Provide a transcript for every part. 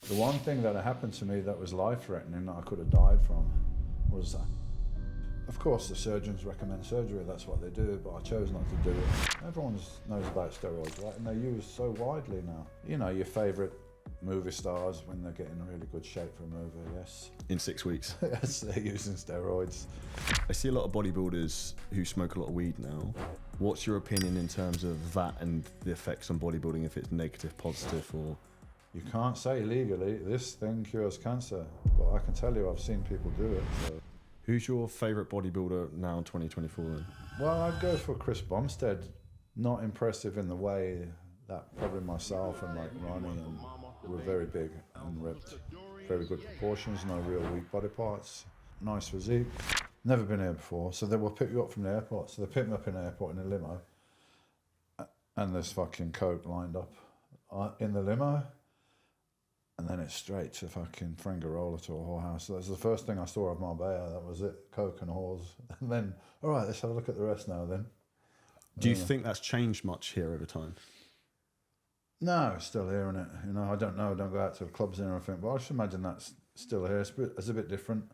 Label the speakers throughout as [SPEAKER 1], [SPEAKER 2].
[SPEAKER 1] The one thing that happened to me that was life-threatening that I could have died from was, of course, the surgeons recommend surgery, that's what they do, but I chose not to do it. Everyone knows about steroids, right? And they're used so widely now. You know, your favourite movie stars when they're getting in really good shape for a movie, yes.
[SPEAKER 2] In 6 weeks.
[SPEAKER 1] Yes, they're using steroids.
[SPEAKER 2] I see a lot of bodybuilders who smoke a lot of weed now. What's your opinion in terms of that and the effects on bodybuilding, if it's negative, positive, or?
[SPEAKER 1] You can't say legally, this thing cures cancer, but I can tell you I've seen people do it. So.
[SPEAKER 2] Who's your favourite bodybuilder now in 2024 then?
[SPEAKER 1] Well, I'd go for Chris Bumstead. Not impressive in the way that probably myself and like Ronnie and were very big and ripped. Very good proportions, no real weak body parts. Nice physique. Never been here before, so they will pick you up from the airport. So they pick me up in the airport in a limo, and there's fucking coke lined up in the limo, and then it's straight to fucking Frangarola to a whorehouse. So that's the first thing I saw of Marbella. That was it, coke and whores. And then, all right, let's have a look at the rest now then.
[SPEAKER 2] Do you think that's changed much here over time?
[SPEAKER 1] No, it's still here, isn't it? You know, I don't know, I don't go out to the clubs and everything, but I should imagine that's still here. It's a bit different.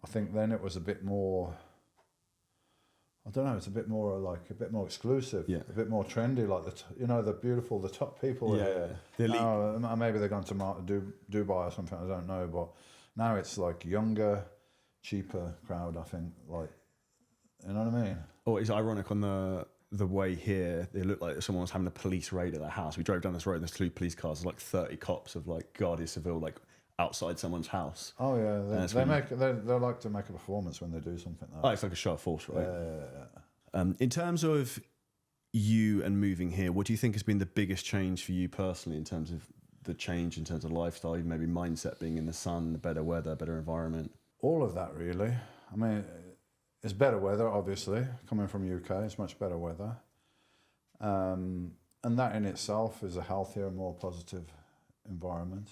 [SPEAKER 1] I think then it was a bit more, I don't know, it's a bit more like, a bit more exclusive,
[SPEAKER 2] yeah.
[SPEAKER 1] A bit more trendy, like you know, the top people.
[SPEAKER 2] Yeah, the elite.
[SPEAKER 1] Now, maybe they're going to Dubai or something, I don't know, but now it's like younger, cheaper crowd, I think, like, you know what I mean?
[SPEAKER 2] Oh, it's ironic on the way here, they look like someone was having a police raid at their house. We drove down this road and there's 2 police cars, there's like 30 cops of like Guardia Civil, like outside someone's house.
[SPEAKER 1] Oh yeah, they like to make a performance when they do something like that.
[SPEAKER 2] Oh, it's like a show of force, right?
[SPEAKER 1] Yeah.
[SPEAKER 2] In terms of you and moving here, what do you think has been the biggest change for you personally in terms of the change in terms of lifestyle, maybe mindset, being in the sun, the better weather, better environment?
[SPEAKER 1] All of that really. I mean, it's better weather, obviously. Coming from UK, it's much better weather. And that in itself is a healthier, more positive environment.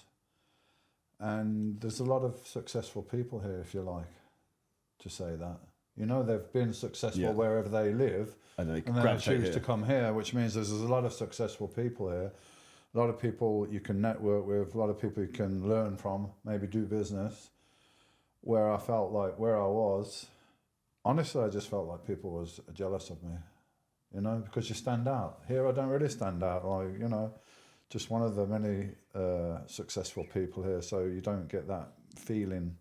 [SPEAKER 1] And there's a lot of successful people here, if you like, to say that. You know, they've been successful wherever they live, and then choose to come here, which means there's a lot of successful people here, a lot of people you can network with, a lot of people you can learn from, maybe do business. Where I felt like, where I was, honestly, I just felt like people was jealous of me, you know, because you stand out. Here I don't really stand out, like, you know, just one of the many successful people here, so you don't get that feeling,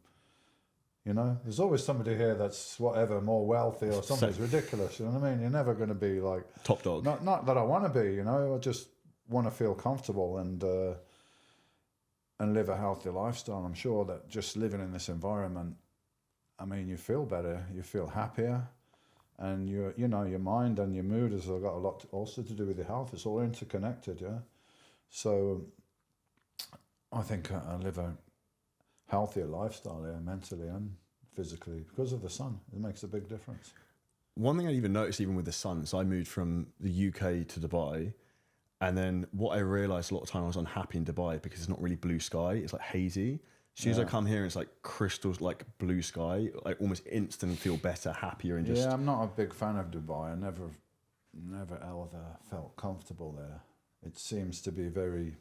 [SPEAKER 1] you know. There's always somebody here that's whatever, more wealthy or something's ridiculous, you know what I mean? You're never going to be like...
[SPEAKER 2] Top dog.
[SPEAKER 1] Not that I want to be, you know, I just want to feel comfortable and live a healthy lifestyle. I'm sure that just living in this environment, I mean, you feel better, you feel happier, and you know, your mind and your mood has got a lot also to do with your health. It's all interconnected, yeah. So I think I live a healthier lifestyle here, mentally and physically, because of the sun. It makes a big difference.
[SPEAKER 2] One thing I even noticed, even with the sun, so I moved from the UK to Dubai, and then what I realised a lot of time I was unhappy in Dubai because it's not really blue sky, it's like hazy. As soon as I come here, it's like crystals, like blue sky, like almost instantly feel better, happier, and just...
[SPEAKER 1] Yeah, I'm not a big fan of Dubai. I never ever felt comfortable there. It seems to be very...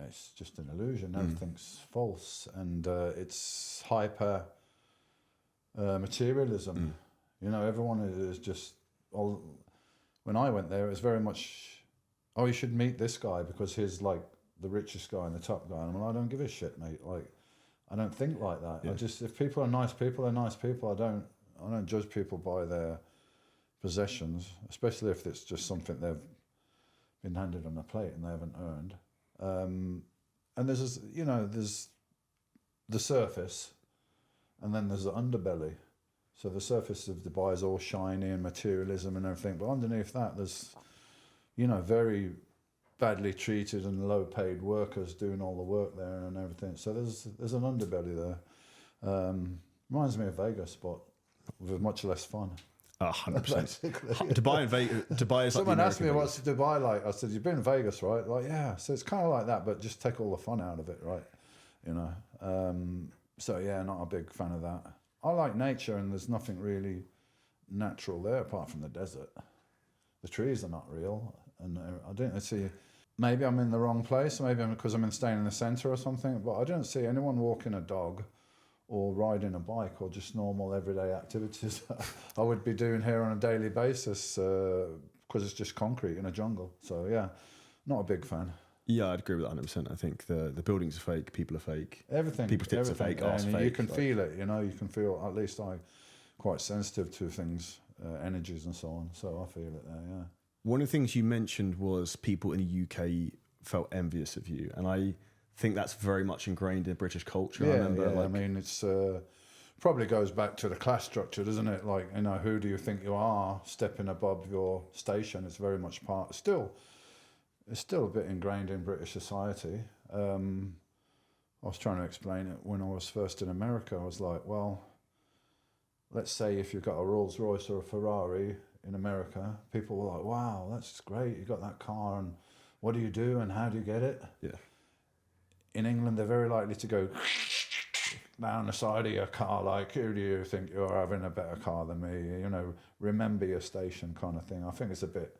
[SPEAKER 1] It's just an illusion. Everything's false, and it's hyper materialism. You know, everyone is just... When I went there, it was very much, oh, you should meet this guy because he's like the richest guy and the top guy. And I'm like, I don't give a shit, mate. Like, I don't think like that. Yeah. If people are nice people, they're nice people. I don't judge people by their possessions, especially if it's just something they've been handed on a plate and they haven't earned. And there's, you know, there's the surface, and then there's the underbelly. So the surface of Dubai is all shiny and materialism and everything, but underneath that there's, you know, very badly treated and low-paid workers doing all the work there and everything. So there's an underbelly there. Reminds me of Vegas, but with much less fun.
[SPEAKER 2] 100%. Dubai and Vegas. Dubai is.
[SPEAKER 1] Someone asked me what's Dubai like. I said, "You've been in Vegas, right?" Like, yeah. So it's kind of like that, but just take all the fun out of it, right? You know. So yeah, not a big fan of that. I like nature, and there's nothing really natural there apart from the desert. The trees are not real, and I didn't see maybe I'm in the wrong place. Maybe I'm because I'm staying in the centre or something. But I don't see anyone walking a dog or riding a bike or just normal everyday activities I would be doing here on a daily basis because it's just concrete in a jungle. So yeah, not a big fan.
[SPEAKER 2] Yeah, I'd agree with that 100%. I think the buildings are fake, people are fake.
[SPEAKER 1] Everything.
[SPEAKER 2] People's tits are fake, arse
[SPEAKER 1] and
[SPEAKER 2] fake.
[SPEAKER 1] you can feel it, you know, you can feel, at least I'm quite sensitive to things, energies and so on. So I feel it there, yeah.
[SPEAKER 2] One of the things you mentioned was people in the UK felt envious of you. And I think that's very much ingrained in British culture.
[SPEAKER 1] Yeah,
[SPEAKER 2] I remember,
[SPEAKER 1] I mean, it's probably goes back to the class structure, doesn't it? Like, you know, who do you think you are stepping above your station? It's very much it's still a bit ingrained in British society. I was trying to explain it when I was first in America. I was like, well, let's say if you've got a Rolls Royce or a Ferrari in America, people were like, wow, that's great, you got that car, and what do you do and how do you get it?
[SPEAKER 2] Yeah.
[SPEAKER 1] In England, they're very likely to go down the side of your car, like, who do you think you're having a better car than me? You know, remember your station kind of thing. I think it's a bit,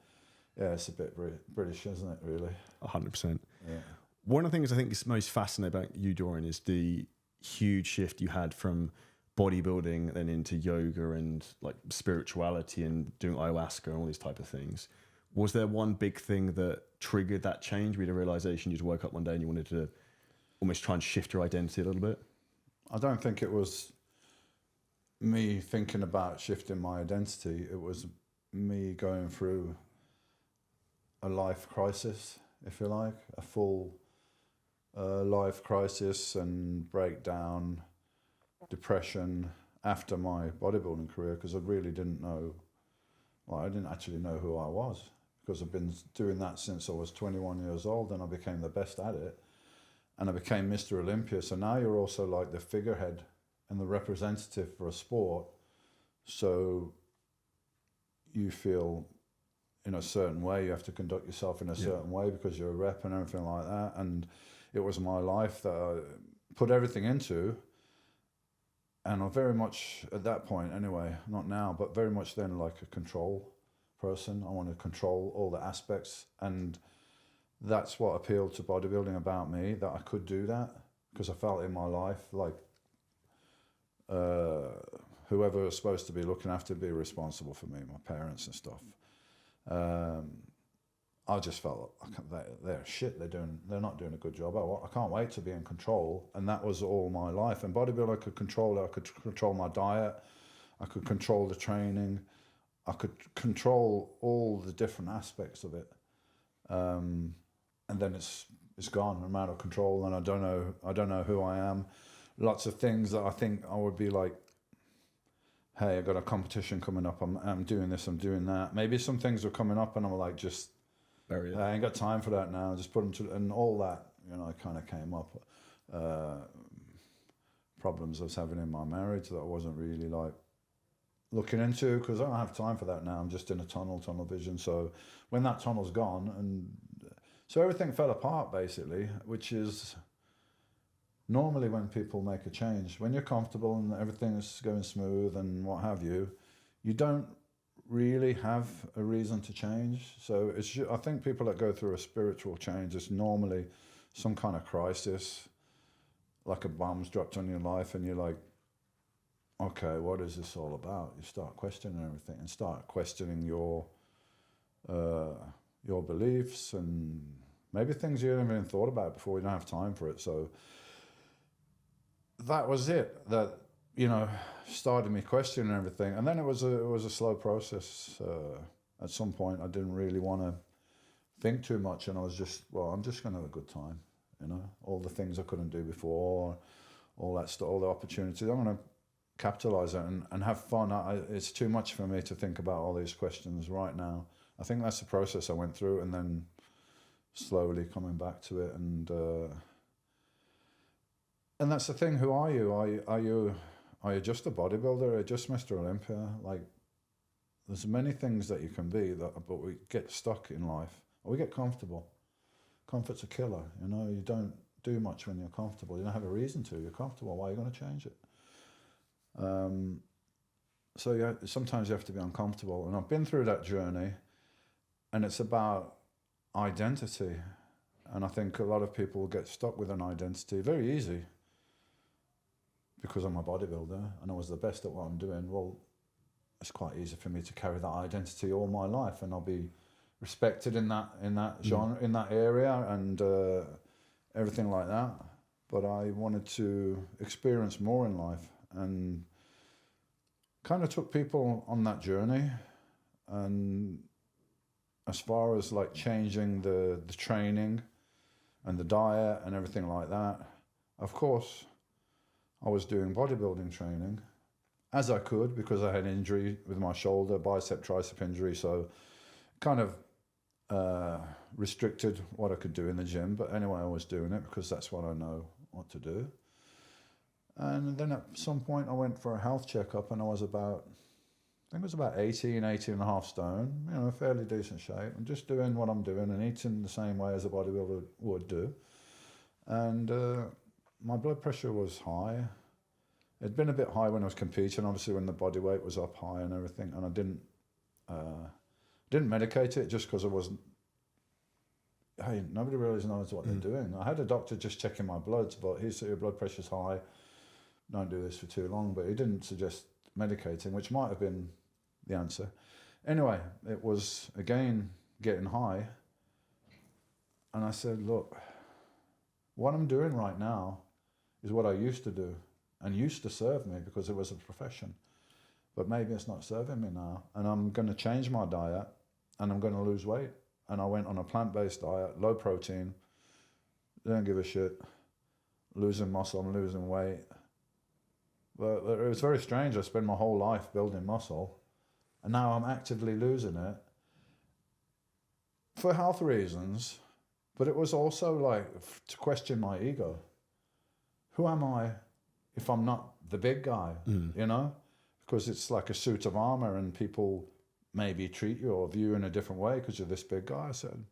[SPEAKER 1] it's a bit British, isn't it, really?
[SPEAKER 2] 100%.
[SPEAKER 1] Yeah.
[SPEAKER 2] One of the things I think is most fascinating about you, Dorian, is the huge shift you had from bodybuilding then into yoga and like spirituality and doing ayahuasca and all these type of things. Was there one big thing that triggered that change? We had a realization you just woke up one day and you wanted to almost try and shift your identity a little bit?
[SPEAKER 1] I don't think it was me thinking about shifting my identity. It was me going through a life crisis, if you like, a full life crisis and breakdown, depression after my bodybuilding career, because I really didn't know, well, I didn't actually know who I was, because I've been doing that since I was 21 years old, and I became the best at it. And I became Mr Olympia. So now you're also like the figurehead and the representative for a sport. So you feel in a certain way, you have to conduct yourself in a certain way because you're a rep and everything like that. And it was my life that I put everything into. And I very much, at that point anyway, not now, but very much then like a control person. I want to control all the aspects, and that's what appealed to bodybuilding about me, that I could do that, because I felt in my life like whoever was supposed to be looking after be responsible for me, my parents and stuff. I just felt they're shit. They're not doing a good job. I can't wait to be in control, and that was all my life. And bodybuilding, I could control it. I could control my diet. I could control the training. I could control all the different aspects of it. And then it's gone. I'm out of control, and I don't know who I am. Lots of things that I think I would be like, hey, I got a competition coming up. I'm doing this. I'm doing that. Maybe some things are coming up, and I'm like, just
[SPEAKER 2] Bury it.
[SPEAKER 1] I ain't got time for that now. Just put them to, and all that, you know, kind of came up. Problems I was having in my marriage that I wasn't really like looking into, because I don't have time for that now. I'm just in a tunnel vision. So when that tunnel's gone, and so everything fell apart basically, which is normally when people make a change. When you're comfortable and everything's going smooth and what have you, you don't really have a reason to change. So I think people that go through a spiritual change, it's normally some kind of crisis, like a bomb's dropped on your life, and you're like, okay, what is this all about? You start questioning everything and start questioning your beliefs and maybe things you haven't even thought about before. You don't have time for it. So that was it. That, you know, started me questioning everything. And then it was a slow process. At some point, I didn't really want to think too much, and I was just, well, I'm just going to have a good time. You know, all the things I couldn't do before, all that stuff, all the opportunities, I'm going to capitalize it and have fun. It's too much for me to think about all these questions right now. I think that's the process I went through, and then slowly coming back to it. And that's the thing. Who are you? Are you just a bodybuilder? Are you just Mr Olympia? Like, there's many things that you can be, but we get stuck in life. Or we get comfortable. Comfort's a killer. You know, you don't do much when you're comfortable. You don't have a reason to. You're comfortable. Why are you going to change it? So yeah, sometimes you have to be uncomfortable, and I've been through that journey, and it's about identity. And I think a lot of people get stuck with an identity very easy because I'm a bodybuilder and I was the best at what I'm doing. Well, it's quite easy for me to carry that identity all my life, and I'll be respected in that genre, in that area, and everything like that. But I wanted to experience more in life, and kind of took people on that journey. And as far as like changing the training and the diet and everything like that, of course, I was doing bodybuilding training as I could because I had injury with my shoulder, bicep, tricep injury, so kind of restricted what I could do in the gym. But anyway, I was doing it because that's what I know what to do. And then at some point I went for a health checkup, and I was about, I think it was about 18 and a half stone, you know, fairly decent shape, and just doing what I'm doing and eating the same way as a bodybuilder would do. And my blood pressure was high. It'd been a bit high when I was competing, obviously when the body weight was up high and everything, and I didn't medicate it just because I wasn't, hey, nobody really knows what they're doing. I had a doctor just checking my bloods, but he said your blood pressure's high, don't do this for too long, but he didn't suggest medicating, which might have been the answer. Anyway, it was again getting high, and I said, look, what I'm doing right now is what I used to do and used to serve me because it was a profession, but maybe it's not serving me now, and I'm going to change my diet and I'm going to lose weight. And I went on a plant-based diet, low protein, don't give a shit, losing muscle, I'm losing weight. But it was very strange. I spent my whole life building muscle, and now I'm actively losing it for health reasons. But it was also like to question my ego. Who am I if I'm not the big guy, you know? Because it's like a suit of armor, and people maybe treat you or view you in a different way because you're this big guy. I said,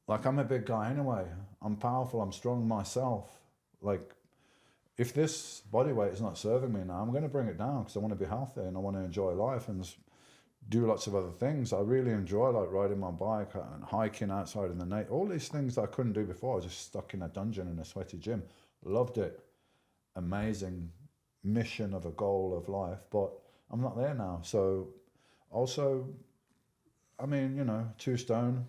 [SPEAKER 1] like, I'm a big guy anyway. I'm powerful, I'm strong myself. Like, if this body weight is not serving me now, I'm going to bring it down because I want to be healthy and I want to enjoy life and do lots of other things. I really enjoy like riding my bike and hiking outside in the night. All these things I couldn't do before. I was just stuck in a dungeon in a sweaty gym. Loved it. Amazing mission of a goal of life, but I'm not there now. So also, I mean, you know, 2 stone,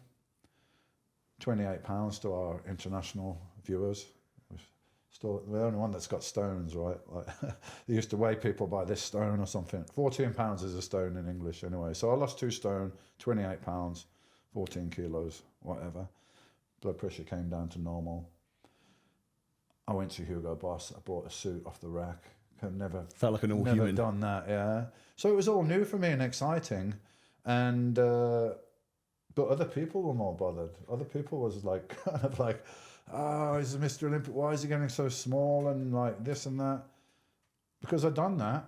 [SPEAKER 1] 28 pounds to our international viewers. Still the only one that's got stones, right? Like they used to weigh people by this stone or something. 14 pounds is a stone in English anyway. So I lost 2 stone, 28 pounds, 14 kilos, whatever. Blood pressure came down to normal. I went to Hugo Boss. I bought a suit off the rack. I've never
[SPEAKER 2] felt like a normal human.
[SPEAKER 1] Never done that, yeah. So it was all new for me and exciting, and but other people were more bothered. Other people was like kind of like, oh, he's Mr Olympia. Why is he getting so small and like this and that? Because I've done that.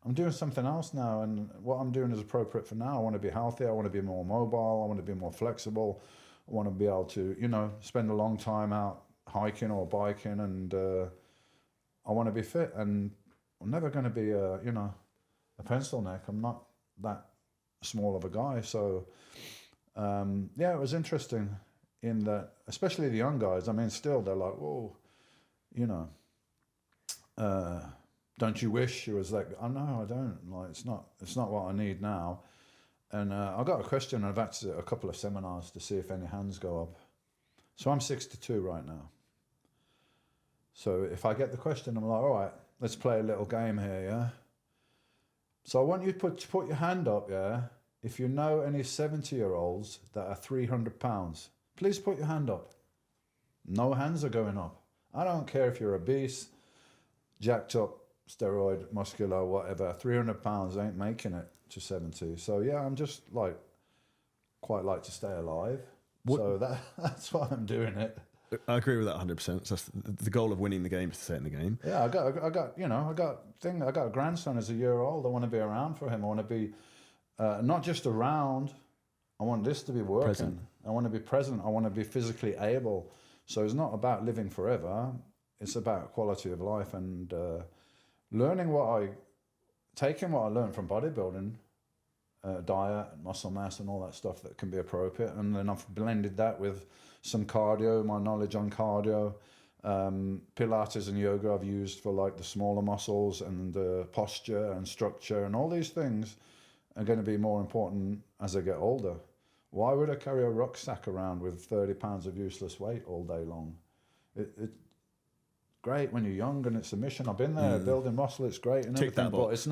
[SPEAKER 1] I'm doing something else now, and what I'm doing is appropriate for now. I want to be healthy. I want to be more mobile. I want to be more flexible. I want to be able to, you know, spend a long time out hiking or biking, and I want to be fit. And I'm never going to be a, you know, a pencil neck. I'm not that small of a guy. So yeah, it was interesting in that, especially the young guys. I mean, still they're like, whoa, you know, don't you wish? It was like, oh no, I don't. Like, it's not what I need now. And I got a question. I've had a couple of seminars to see if any hands go up. So I'm 62 right now. So if I get the question, I'm like, all right, let's play a little game here, yeah? So I want you to put your hand up, yeah? If you know any 70-year-olds that are 300 pounds, please put your hand up. No hands are going up. I don't care if you're obese, jacked up, steroid, muscular, whatever. 300 pounds ain't making it to 70. So yeah, I'm just like, quite like to stay alive. So that's why I'm doing it.
[SPEAKER 2] I agree with that 100%. So the goal of winning the game is to stay in the game.
[SPEAKER 1] Yeah, I got a grandson who's a year old. I want to be around for him. I want to be not just around. I want this to be working.
[SPEAKER 2] Present.
[SPEAKER 1] I want to be present. I want to be physically able. So it's not about living forever. It's about quality of life and taking what I learned from bodybuilding diet, muscle mass, and all that stuff that can be appropriate. And then I've blended that with some cardio, my knowledge on cardio. Pilates and yoga I've used for like the smaller muscles, and posture and structure, and all these things are going to be more important as I get older. Why would I carry a rucksack around with 30 pounds of useless weight all day long? It's great when you're young and it's a mission. I've been there, building muscle, it's great and
[SPEAKER 2] Tick that
[SPEAKER 1] everything, but
[SPEAKER 2] box.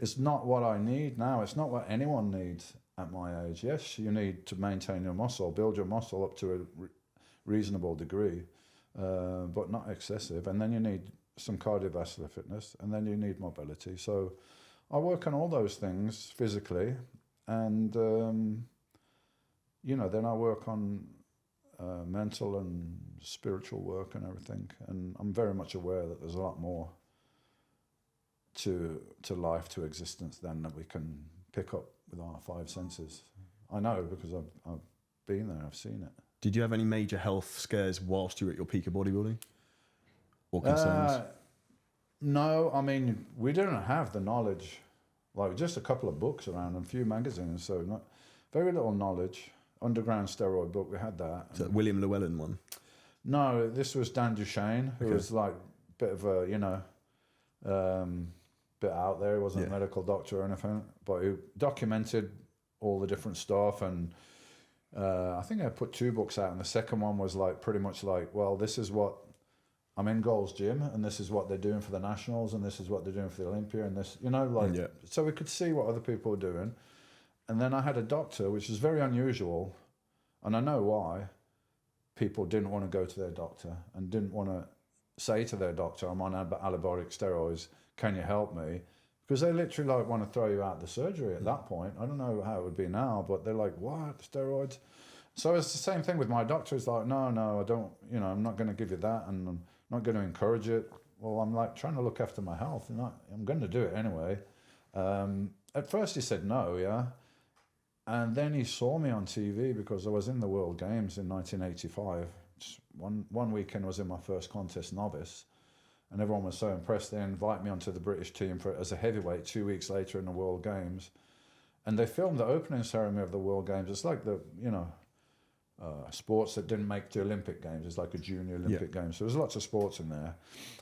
[SPEAKER 1] it's not what I need now. It's not what anyone needs at my age. Yes, you need to maintain your muscle, build your muscle up to a reasonable degree, but not excessive. And then you need some cardiovascular fitness, and then you need mobility. So I work on all those things physically, and then I work on mental and spiritual work and everything. And I'm very much aware that there's a lot more to life, to existence, than that we can pick up with our five senses. I know because I've been there, I've seen it.
[SPEAKER 2] Did you have any major health scares whilst you were at your peak of bodybuilding? Or concerns?
[SPEAKER 1] No, I mean, we didn't have the knowledge, like just a couple of books around and a few magazines, so not very little knowledge. Underground steroid book, we had that.
[SPEAKER 2] Is that William Llewellyn one?
[SPEAKER 1] No, this was Dan Duchesne, who was like a bit of a, bit out there. He wasn't a medical doctor or anything, but he documented all the different stuff. And I think I put 2 books out, and the second one was like pretty much like, well, this is what I'm in Gold's Gym, and this is what they're doing for the Nationals, and this is what they're doing for the Olympia, and this, so we could see what other people were doing. And then I had a doctor, which is very unusual, and I know why. People didn't want to go to their doctor and didn't want to say to their doctor, I'm on anabolic steroids, can you help me? Because they literally like want to throw you out the surgery at that point. I don't know how it would be now, but they're like, what, steroids? So it's the same thing with my doctor. It's like, no, I don't, I'm not going to give you that, and I'm not going to encourage it. Well, I'm like trying to look after my health, and I'm going to do it anyway. At first he said no, and then he saw me on TV because I was in the World Games in 1985. One weekend I was in my first contest, novice, and everyone was so impressed. They invited me onto the British team as a heavyweight 2 weeks later in the World Games, and they filmed the opening ceremony of the World Games. It's like the sports that didn't make the Olympic Games. It's like a junior Olympic Games. So there's lots of sports in there,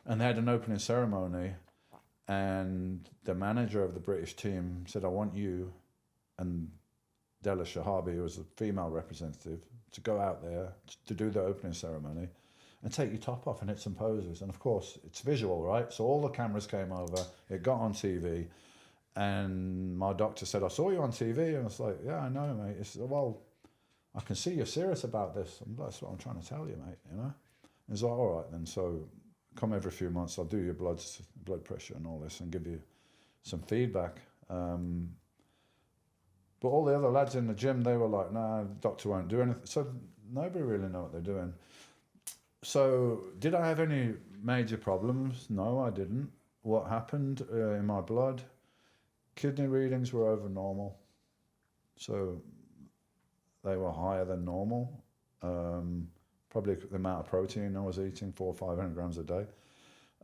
[SPEAKER 1] and they had an opening ceremony, and the manager of the British team said, I want you and Della Shahabi, who was a female representative, to go out there to do the opening ceremony and take your top off and hit some poses. And of course, it's visual, right? So all the cameras came over, it got on TV, and my doctor said, I saw you on TV. And I was like, yeah, I know, mate. He said, well, I can see you're serious about this. That's what I'm trying to tell you, mate, And he's like, all right then, so come every few months, I'll do your blood pressure and all this and give you some feedback. But all the other lads in the gym, they were like, nah, the doctor won't do anything. So nobody really know what they're doing. So did I have any major problems? No, I didn't. What happened in my blood? Kidney readings were over normal. So they were higher than normal. Probably the amount of protein I was eating, 400 or 500 grams a day.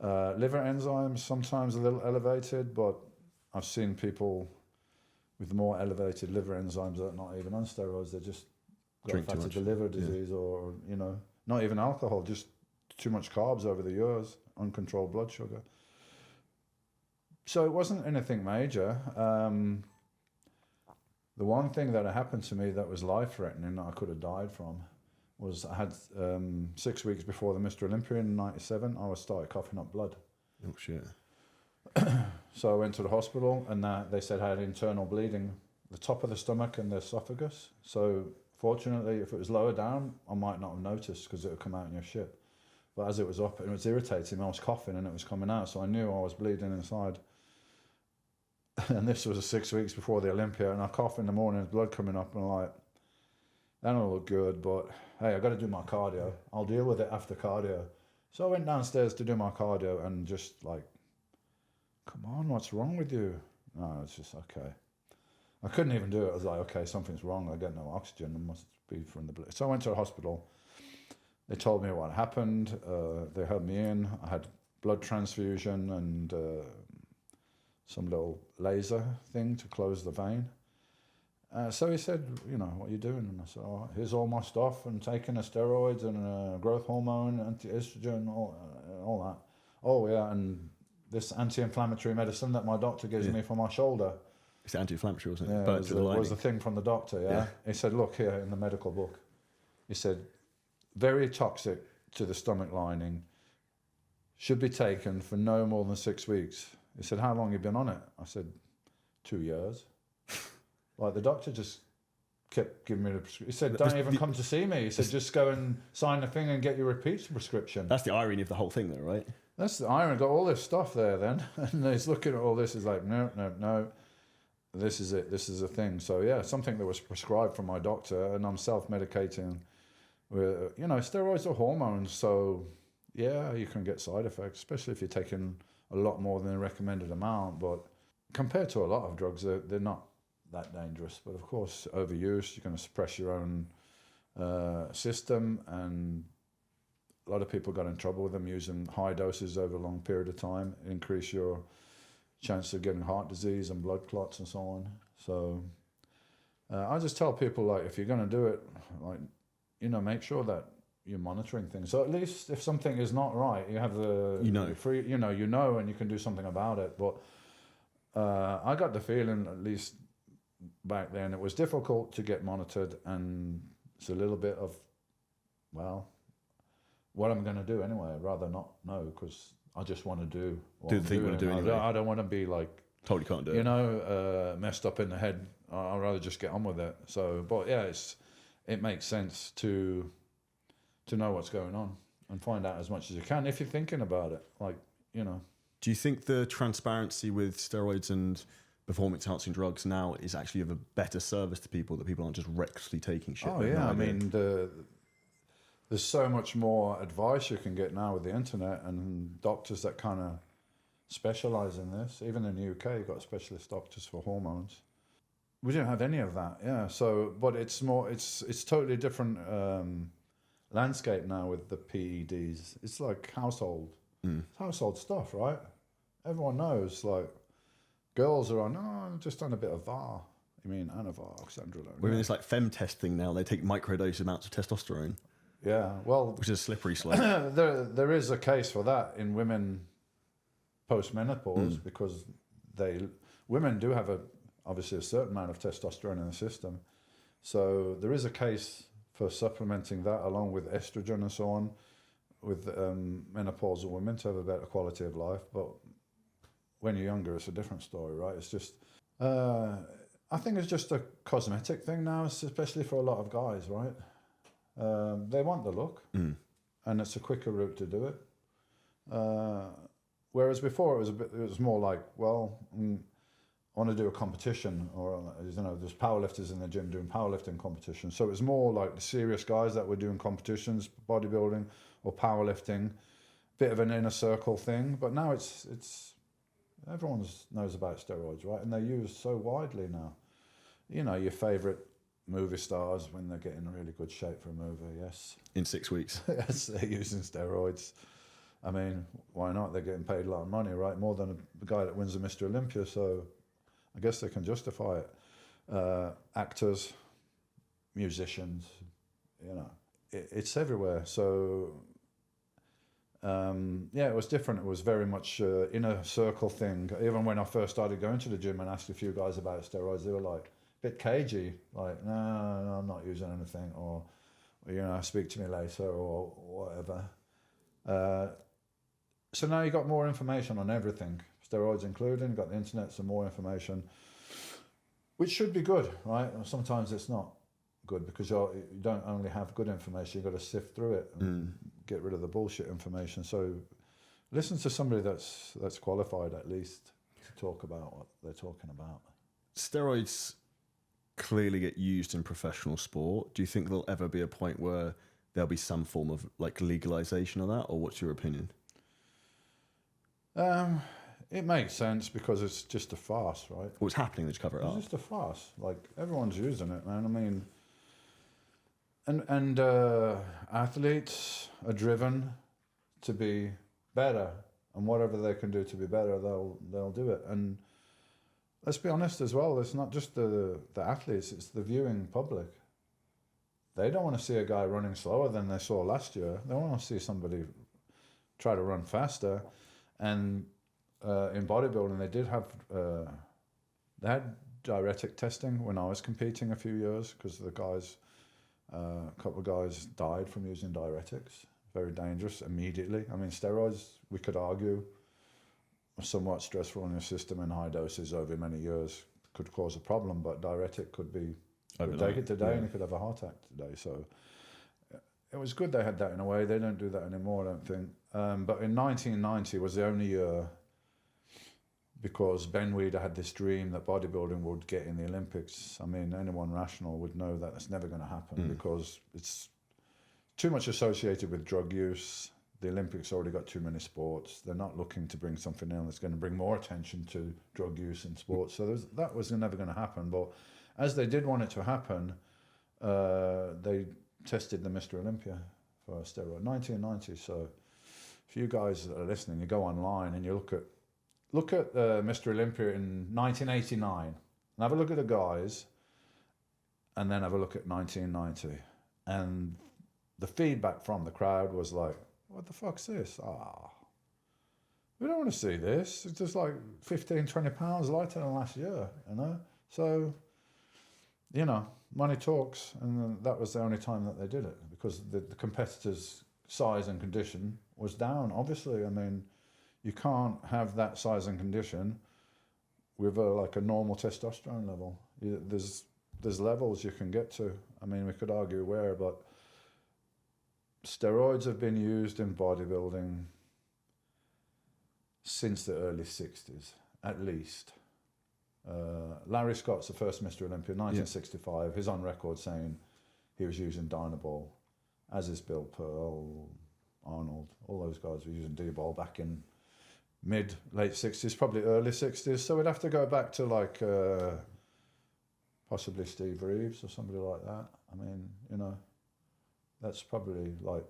[SPEAKER 1] Liver enzymes, sometimes a little elevated, but I've seen people with more elevated liver enzymes that are not even on steroids. They just got fatty liver disease or, not even alcohol, just too much carbs over the years, uncontrolled blood sugar. So it wasn't anything major. The one thing that happened to me that was life-threatening that I could have died from was I had 6 weeks before the Mr Olympia in '97, I started coughing up blood.
[SPEAKER 2] Oh, shit.
[SPEAKER 1] So I went to the hospital, and they said I had internal bleeding, the top of the stomach and the esophagus. So fortunately, if it was lower down, I might not have noticed because it would come out in your shit. But as it was up, it was irritating. I was coughing and it was coming out, so I knew I was bleeding inside. And this was 6 weeks before the Olympia, and I cough in the morning, there's blood coming up, and I'm like, that don't look good, but hey, I got to do my cardio. I'll deal with it after cardio. So I went downstairs to do my cardio and just like, come on, what's wrong with you? No, it's just okay. I couldn't even do it. I was like, okay, something's wrong. I get no oxygen. It must be from the blood. So I went to the hospital. They told me what happened. They had me in. I had blood transfusion and some little laser thing to close the vein. So he said, you know, what are you doing? And I said, oh, here's all my stuff, and taking the steroids and growth hormone, anti-estrogen, all that. Oh yeah, and this anti-inflammatory medicine that my doctor gives me for my shoulder.
[SPEAKER 2] It's anti-inflammatory, wasn't it?
[SPEAKER 1] Yeah, it was a thing from the doctor, yeah? He said, look here in the medical book. He said, very toxic to the stomach lining, should be taken for no more than 6 weeks. He said, how long have you been on it? I said, 2 years. Like, the doctor just kept giving me the prescription. He said, don't even come to see me. He said, just go and sign the thing and get your repeat prescription.
[SPEAKER 2] That's the irony of the whole thing, though, right?
[SPEAKER 1] That's the irony. Got all this stuff there then. And he's looking at all this. He's like, no, no, no. This is it. This is a thing. So, yeah, something that was prescribed from my doctor, and I'm self-medicating with, you know, steroids are hormones. So, yeah, you can get side effects, especially if you're taking a lot more than the recommended amount. But compared to a lot of drugs, they're not that dangerous. But of course, overuse, you're going to suppress your own system, and a lot of people got in trouble with them using high doses over a long period of time, increase your chance of getting heart disease and blood clots and so on. So I just tell people, like, if you're going to do it, like, you know, make sure that you're monitoring things. So at least if something is not right, you have the free, you know, and you can do something about it. But I got the feeling, at least back then, it was difficult to get monitored, and it's a little bit of, well, what I'm going to do anyway. I'd rather not know, because I just want to do
[SPEAKER 2] the thing you want to do anyway.
[SPEAKER 1] I don't want to be like,
[SPEAKER 2] totally can't do it.
[SPEAKER 1] You know, messed up in the head. I'd rather just get on with it. So, but yeah, it makes sense to know what's going on and find out as much as you can if you're thinking about it. Like, you know.
[SPEAKER 2] Do you think the transparency with steroids and performance enhancing drugs now is actually of a better service to people, that people aren't just recklessly taking shit?
[SPEAKER 1] Oh yeah, I mean, there's so much more advice you can get now with the internet, and doctors that kind of specialize in this. Even in the UK, you've got specialist doctors for hormones. We didn't have any of that, yeah. So, but it's totally different landscape now with the PEDs. It's like household stuff, right? Everyone knows, like, girls are on, I'm just on a bit of VAR. You mean Anavar, Oxandrolone?
[SPEAKER 2] We're in this like femtest thing now. They take microdose amounts of testosterone.
[SPEAKER 1] Yeah, well,
[SPEAKER 2] which is a slippery slope.
[SPEAKER 1] there is a case for that in women post-menopause, because women do have obviously a certain amount of testosterone in the system. So there is a case for supplementing that along with estrogen and so on with menopausal women to have a better quality of life. But when you're younger, it's a different story, right? It's just, I think it's just a cosmetic thing now, especially for a lot of guys, right? They want the look, and it's a quicker route to do it. Whereas before it was more like, well, I want to do a competition, or you know, there's powerlifters in the gym doing powerlifting competitions. So it was more like the serious guys that were doing competitions, bodybuilding or powerlifting, bit of an inner circle thing. But now it's everyone knows about steroids, right? And they're used so widely now. You know, your favorite movie stars, when they're getting in really good shape for a movie, yes.
[SPEAKER 2] In 6 weeks.
[SPEAKER 1] Yes, they're using steroids. I mean, why not? They're getting paid a lot of money, right? More than the guy that wins the Mr Olympia, so I guess they can justify it. Actors, musicians, you know, it's everywhere. So, yeah, it was different. It was very much inner circle thing. Even when I first started going to the gym and asked a few guys about steroids, they were like, bit cagey, like, no, I'm not using anything, or, you know, speak to me later, or whatever. So now you got more information on everything, steroids including, you've got the internet, some more information, which should be good, right? Sometimes it's not good, because you don't only have good information, you've got to sift through it and get rid of the bullshit information. So listen to somebody that's qualified, at least, to talk about what they're talking about.
[SPEAKER 2] Steroids clearly get used in professional sport. Do you think there'll ever be a point where there'll be some form of like legalization of that, or what's your opinion?
[SPEAKER 1] It makes sense, because it's just a farce, right?
[SPEAKER 2] What's happening? They just cover it up.
[SPEAKER 1] It's just a farce. Like, everyone's using it, man. I mean, and athletes are driven to be better, and whatever they can do to be better, they'll do it. And let's be honest as well, it's not just the athletes, it's the viewing public. They don't want to see a guy running slower than they saw last year. They want to see somebody try to run faster. And in bodybuilding, they had diuretic testing when I was competing a few years, because the guys, a couple of guys died from using diuretics. Very dangerous immediately. I mean, steroids, we could argue, are somewhat stressful on your system in high doses over many years, could cause a problem, but diuretic could be, you could take it today and you could have a heart attack today. So it was good they had that in a way. They don't do that anymore, I don't think. But in 1990 was the only year, because Ben Weider had this dream that bodybuilding would get in the Olympics. I mean, anyone rational would know that that's never going to happen, because it's too much associated with drug use. The Olympics already got too many sports. They're not looking to bring something in that's going to bring more attention to drug use in sports. So that was never going to happen. But as they did want it to happen, they tested the Mr Olympia for a steroid, 1990. So if you guys that are listening, you go online and you look at Mr Olympia in 1989, and have a look at the guys, and then have a look at 1990. And the feedback from the crowd was like, what the fuck's this? We don't want to see this. It's just like 15, 20 pounds lighter than last year, you know? So, you know, money talks, and that was the only time that they did it, because the competitors' size and condition was down, obviously. I mean, you can't have that size and condition with like a normal testosterone level. There's levels you can get to. I mean, we could argue where, but steroids have been used in bodybuilding since the early 60s, at least. Larry Scott's the first Mr Olympia, 1965. Yeah. He's on record saying he was using Dynabol, as is Bill Pearl, Arnold, all those guys were using D-bol back in late 60s, probably early 60s. So we'd have to go back to like possibly Steve Reeves or somebody like that. I mean, you know, that's probably like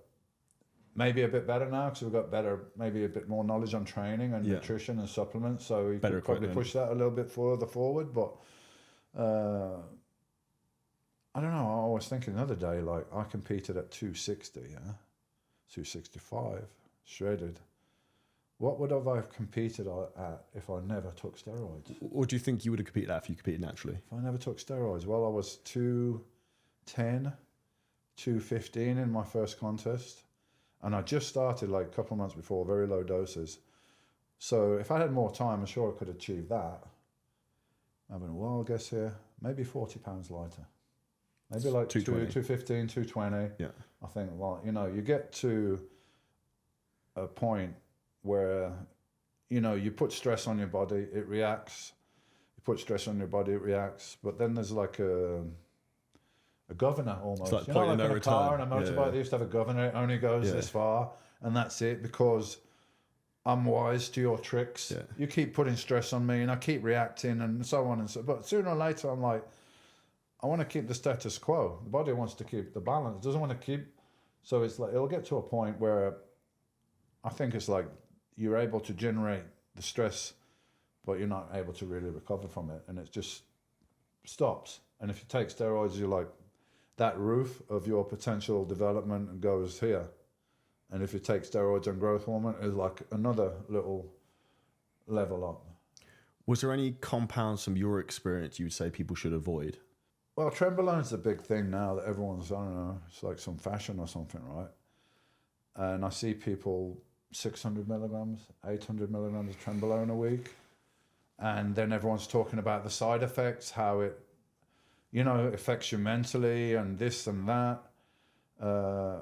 [SPEAKER 1] maybe a bit better now, because we've got maybe a bit more knowledge on training and nutrition and supplements. So we could probably push that a little bit further forward. But I don't know. I was thinking the other day, like I competed at 260, 265, shredded. What would have I competed at if I never took steroids?
[SPEAKER 2] What do you think you would have competed at if you competed naturally?
[SPEAKER 1] If I never took steroids? Well, I was 210, 215 in my first contest. And I just started like a couple of months before, very low doses. So if I had more time, I'm sure I could achieve that. Having a wild guess here, maybe 40 pounds lighter. Maybe like 215, 220. Yeah. I think, well, you know, you get to a point where, you know, you put stress on your body, it reacts. You put stress on your body, it reacts. But then there's like a governor almost.
[SPEAKER 2] It's like,
[SPEAKER 1] you know, like in a car and a motorbike,
[SPEAKER 2] yeah.
[SPEAKER 1] They used to have a governor, it only goes this far, and that's it, because I'm wise to your tricks. Yeah. You keep putting stress on me and I keep reacting and so on and so. But sooner or later, I'm like, I want to keep the status quo. The body wants to keep the balance, it doesn't want to keep. So it's like, it'll get to a point where I think it's like you're able to generate the stress, but you're not able to really recover from it, and it just stops. And if you take steroids, you're like, that roof of your potential development goes here. And if you take steroids and growth hormone, it's like another little level up.
[SPEAKER 2] Was there any compounds from your experience you would say people should avoid?
[SPEAKER 1] Well, Trenbolone's the big thing now that everyone's, I don't know, it's like some fashion or something, right? And I see people 600 milligrams, 800 milligrams of Trenbolone a week. And then everyone's talking about the side effects, how it, you know, affects you mentally and this and that. I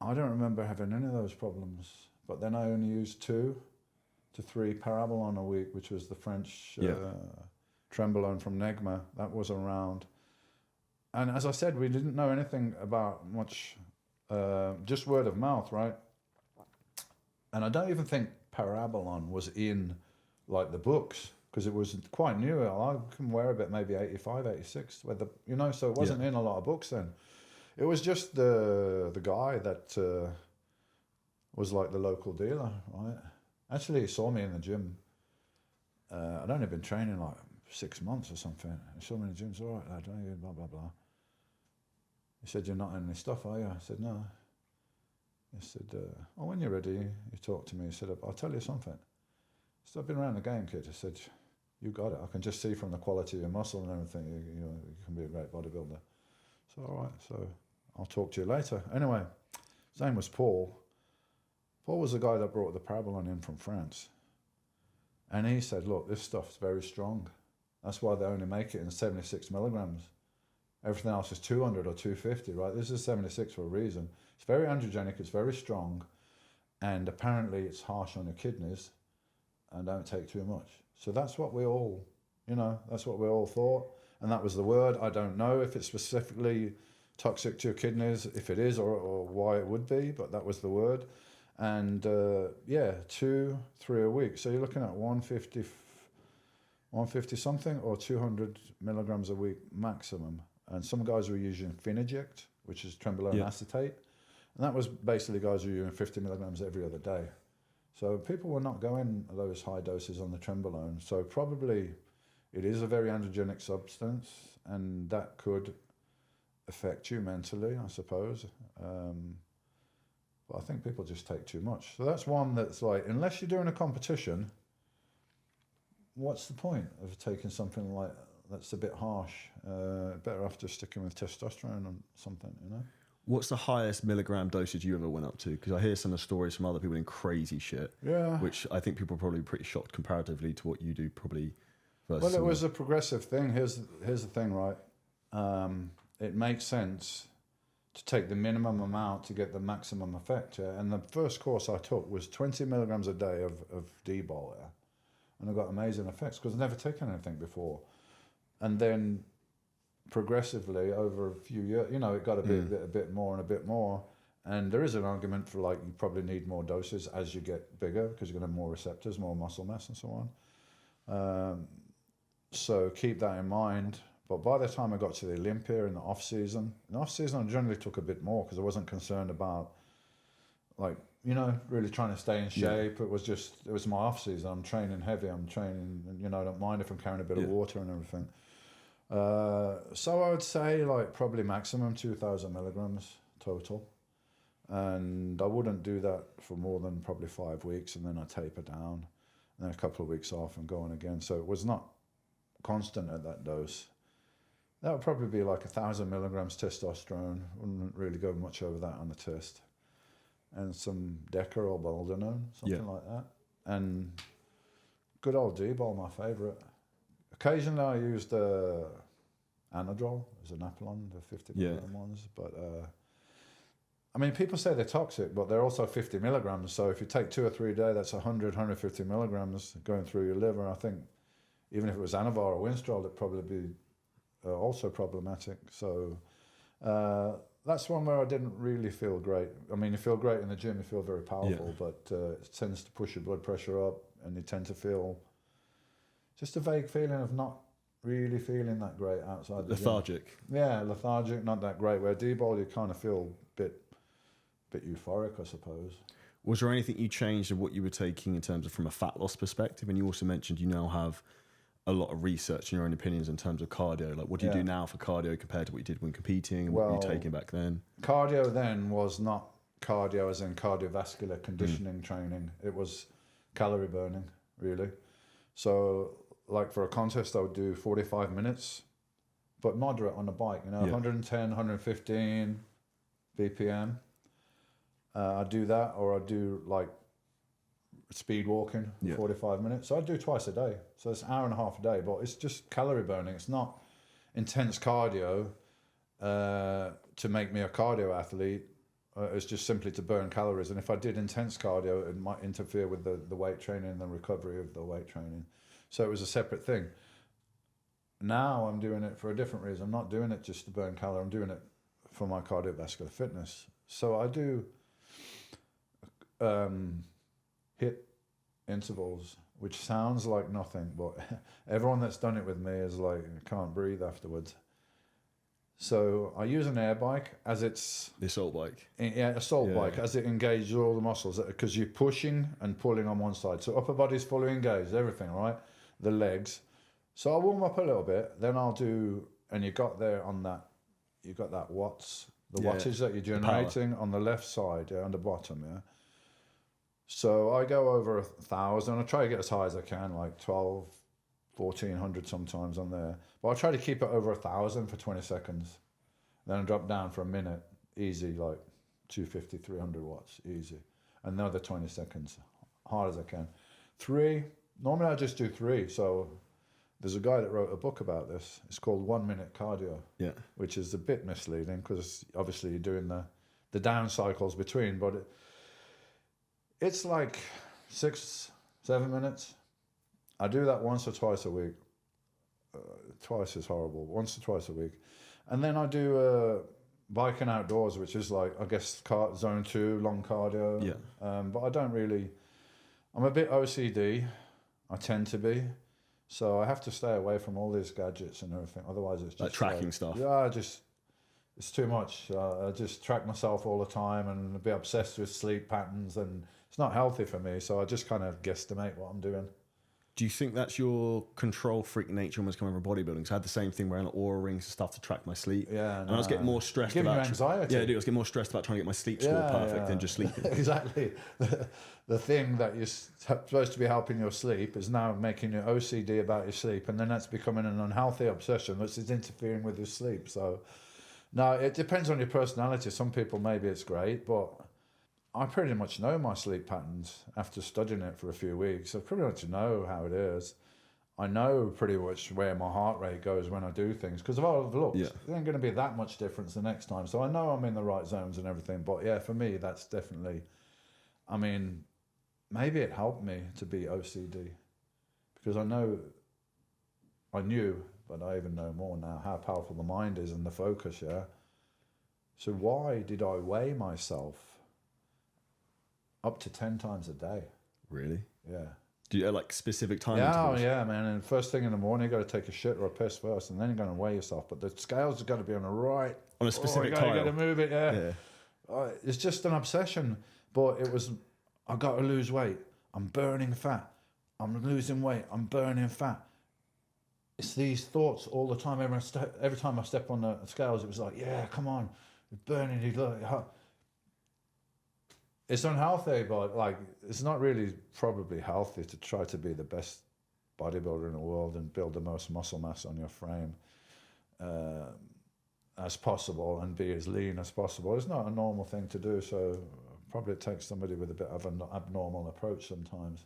[SPEAKER 1] don't remember having any of those problems, but then I only used 2 to 3 Parabolone a week, which was the French Trenbolone from Negma. That was around. And as I said, we didn't know anything about much, just word of mouth, right? And I don't even think Parabolone was in like the books, because it was quite new. I can wear a bit, maybe 85, 86, whether, you know, so it wasn't in a lot of books then. It was just the guy that was like the local dealer, right? Actually, he saw me in the gym I'd only been training like 6 months or something. He saw me in the gym, all right, lad, blah, blah, blah. He said, you're not in any stuff, are you? I said, no. He said, oh, when you're ready, you talk to me. He said, I'll tell you something. He said, I've been around the game, kid. He said, you got it. I can just see from the quality of your muscle and everything, you can be a great bodybuilder. So, all right, so I'll talk to you later. Anyway, his name was Paul. Paul was the guy that brought the Parabolone in from France. And he said, look, this stuff's very strong. That's why they only make it in 76 milligrams. Everything else is 200 or 250, right? This is 76 for a reason. It's very androgenic, it's very strong, and apparently it's harsh on your kidneys, and don't take too much. So that's what we all, that's what we all thought, and that was the word. I don't know if it's specifically toxic to your kidneys, if it is, or why it would be, but that was the word. And 2-3 a week. So you're looking at 150 something or 200 milligrams a week maximum. And some guys were using Finaject, which is Trenbolone acetate. And that was basically guys who were using 50 milligrams every other day. So people were not going those high doses on the Trenbolone. So probably it is a very androgenic substance, and that could affect you mentally, I suppose. But I think people just take too much. So that's one that's like, unless you're doing a competition, what's the point of taking something like that's a bit harsh? Better off just sticking with testosterone or something,
[SPEAKER 2] What's the highest milligram dosage you ever went up to? Because I hear some of the stories from other people doing crazy shit.
[SPEAKER 1] Yeah.
[SPEAKER 2] Which I think people are probably pretty shocked comparatively to what you do, probably.
[SPEAKER 1] Well, it was a progressive thing. Here's the thing, right? It makes sense to take the minimum amount to get the maximum effect. Yeah? And the first course I took was 20 milligrams a day of D-bol. Yeah? And I got amazing effects because I'd never taken anything before. And then progressively over a few years, it got a bit more and a bit more. And there is an argument for like you probably need more doses as you get bigger because you're going to have more receptors, more muscle mass and so on. So keep that in mind. But by the time I got to the Olympia in the off season I generally took a bit more because I wasn't concerned about really trying to stay in shape. It was my off season. I'm training heavy. I'm training, I don't mind if I'm carrying a bit of water and everything. So I would say probably maximum 2,000 milligrams total. And I wouldn't do that for more than probably 5 weeks, and then I taper down, and then a couple of weeks off and go on again. So it was not constant at that dose. That would probably be 1,000 milligrams testosterone. Wouldn't really go much over that on the test. And some Deca or Boldenone, something like that. And good old D-bol, my favourite. Occasionally I used Anadrol as an Apollon, the 50 milligram ones. But people say they're toxic, but they're also 50 milligrams. So if you take 2 or 3 a day, that's 100, 150 milligrams going through your liver. I think even if it was Anavar or Winstrol, it'd probably be also problematic. So that's one where I didn't really feel great. You feel great in the gym, you feel very powerful, but it tends to push your blood pressure up, and you tend to feel just a vague feeling of not really feeling that great outside the
[SPEAKER 2] lethargic.
[SPEAKER 1] Gym. Yeah, lethargic, not that great. Where D-bol, you kind of feel a bit euphoric, I suppose.
[SPEAKER 2] Was there anything you changed in what you were taking in terms of from a fat loss perspective? And you also mentioned you now have a lot of research and your own opinions in terms of cardio. What do you do now for cardio compared to what you did when competing, and what were you taking back then? Cardio
[SPEAKER 1] then was not cardio as in cardiovascular conditioning training. It was calorie burning, really. So for a contest, I would do 45 minutes, but moderate on the bike, 110, 115 BPM. I'd do that, or I'd do speed walking, 45 minutes. So I'd do twice a day. So it's an hour and a half a day, but it's just calorie burning. It's not intense cardio to make me a cardio athlete. It's just simply to burn calories. And if I did intense cardio, it might interfere with the weight training and the recovery of the weight training. So it was a separate thing. Now I'm doing it for a different reason. I'm not doing it just to burn calories. I'm doing it for my cardiovascular fitness. So I do HIIT intervals, which sounds like nothing, but everyone that's done it with me is can't breathe afterwards. So I use an air bike as it's...
[SPEAKER 2] The assault bike.
[SPEAKER 1] Assault bike, as it engages all the muscles, because you're pushing and pulling on one side. So upper body's fully engaged, everything, right? the legs. So I'll warm up a little bit, then I'll do, and you got that watts, the wattage that you're generating on the left side, on the bottom, So I go over 1,000. I try to get as high as I can, like 12, 1,400 sometimes on there. But I try to keep it over 1,000 for 20 seconds. Then I drop down for a minute, easy, like 250, 300 watts, easy. Another 20 seconds, hard as I can. 3, normally I just do 3. So there's a guy that wrote a book about this. It's called 1 Minute Cardio, which is a bit misleading because obviously you're doing the down cycles between, but it's like 6, 7 minutes. I do that once or twice a week. Twice is horrible. Once or twice a week. And then I do biking outdoors, which is like, I guess, zone 2, long cardio. But I don't really... I'm a bit OCD. I tend to be. So I have to stay away from all these gadgets and everything. Otherwise, it's just...
[SPEAKER 2] Like tracking stuff.
[SPEAKER 1] Yeah, it's too much. I just track myself all the time and be obsessed with sleep patterns, and it's not healthy for me. So I just kind of guesstimate what I'm doing.
[SPEAKER 2] Do you think that's your control freak nature almost coming from bodybuilding? So I had the same thing wearing Oura rings and stuff to track my sleep.
[SPEAKER 1] Yeah,
[SPEAKER 2] and I was getting more stressed
[SPEAKER 1] giving
[SPEAKER 2] about
[SPEAKER 1] you anxiety.
[SPEAKER 2] Yeah, I was getting more stressed about trying to get my sleep score perfect than just sleeping.
[SPEAKER 1] Exactly. The thing that you're supposed to be helping your sleep is now making you OCD about your sleep, and then that's becoming an unhealthy obsession, which is interfering with your sleep. So, no, it depends on your personality. Some people, maybe it's great, but I pretty much know my sleep patterns after studying it for a few weeks. I pretty much know how it is. I know pretty much where my heart rate goes when I do things, because if I've looked, there ain't going to be that much difference the next time. So I know I'm in the right zones and everything. But yeah, for me, that's definitely, I mean, maybe it helped me to be OCD, because I knew, but I even know more now, how powerful the mind is and the focus, So why did I weigh myself up to 10 times a day?
[SPEAKER 2] Really?
[SPEAKER 1] Yeah.
[SPEAKER 2] Do you like specific time?
[SPEAKER 1] Yeah, man. And first thing in the morning, you got to take a shit or a piss first, and then you're going to weigh yourself. But the scales have got to be on the right.
[SPEAKER 2] On a specific tile.
[SPEAKER 1] You got to move it, it's just an obsession. But it was, I got to lose weight. I'm burning fat. I'm losing weight. I'm burning fat. It's these thoughts all the time. Every time I step on the scales, it was like, yeah, come on. You're burning. It's unhealthy, but like, it's not really probably healthy to try to be the best bodybuilder in the world and build the most muscle mass on your frame as possible and be as lean as possible. It's not a normal thing to do, so probably it takes somebody with a bit of an abnormal approach sometimes.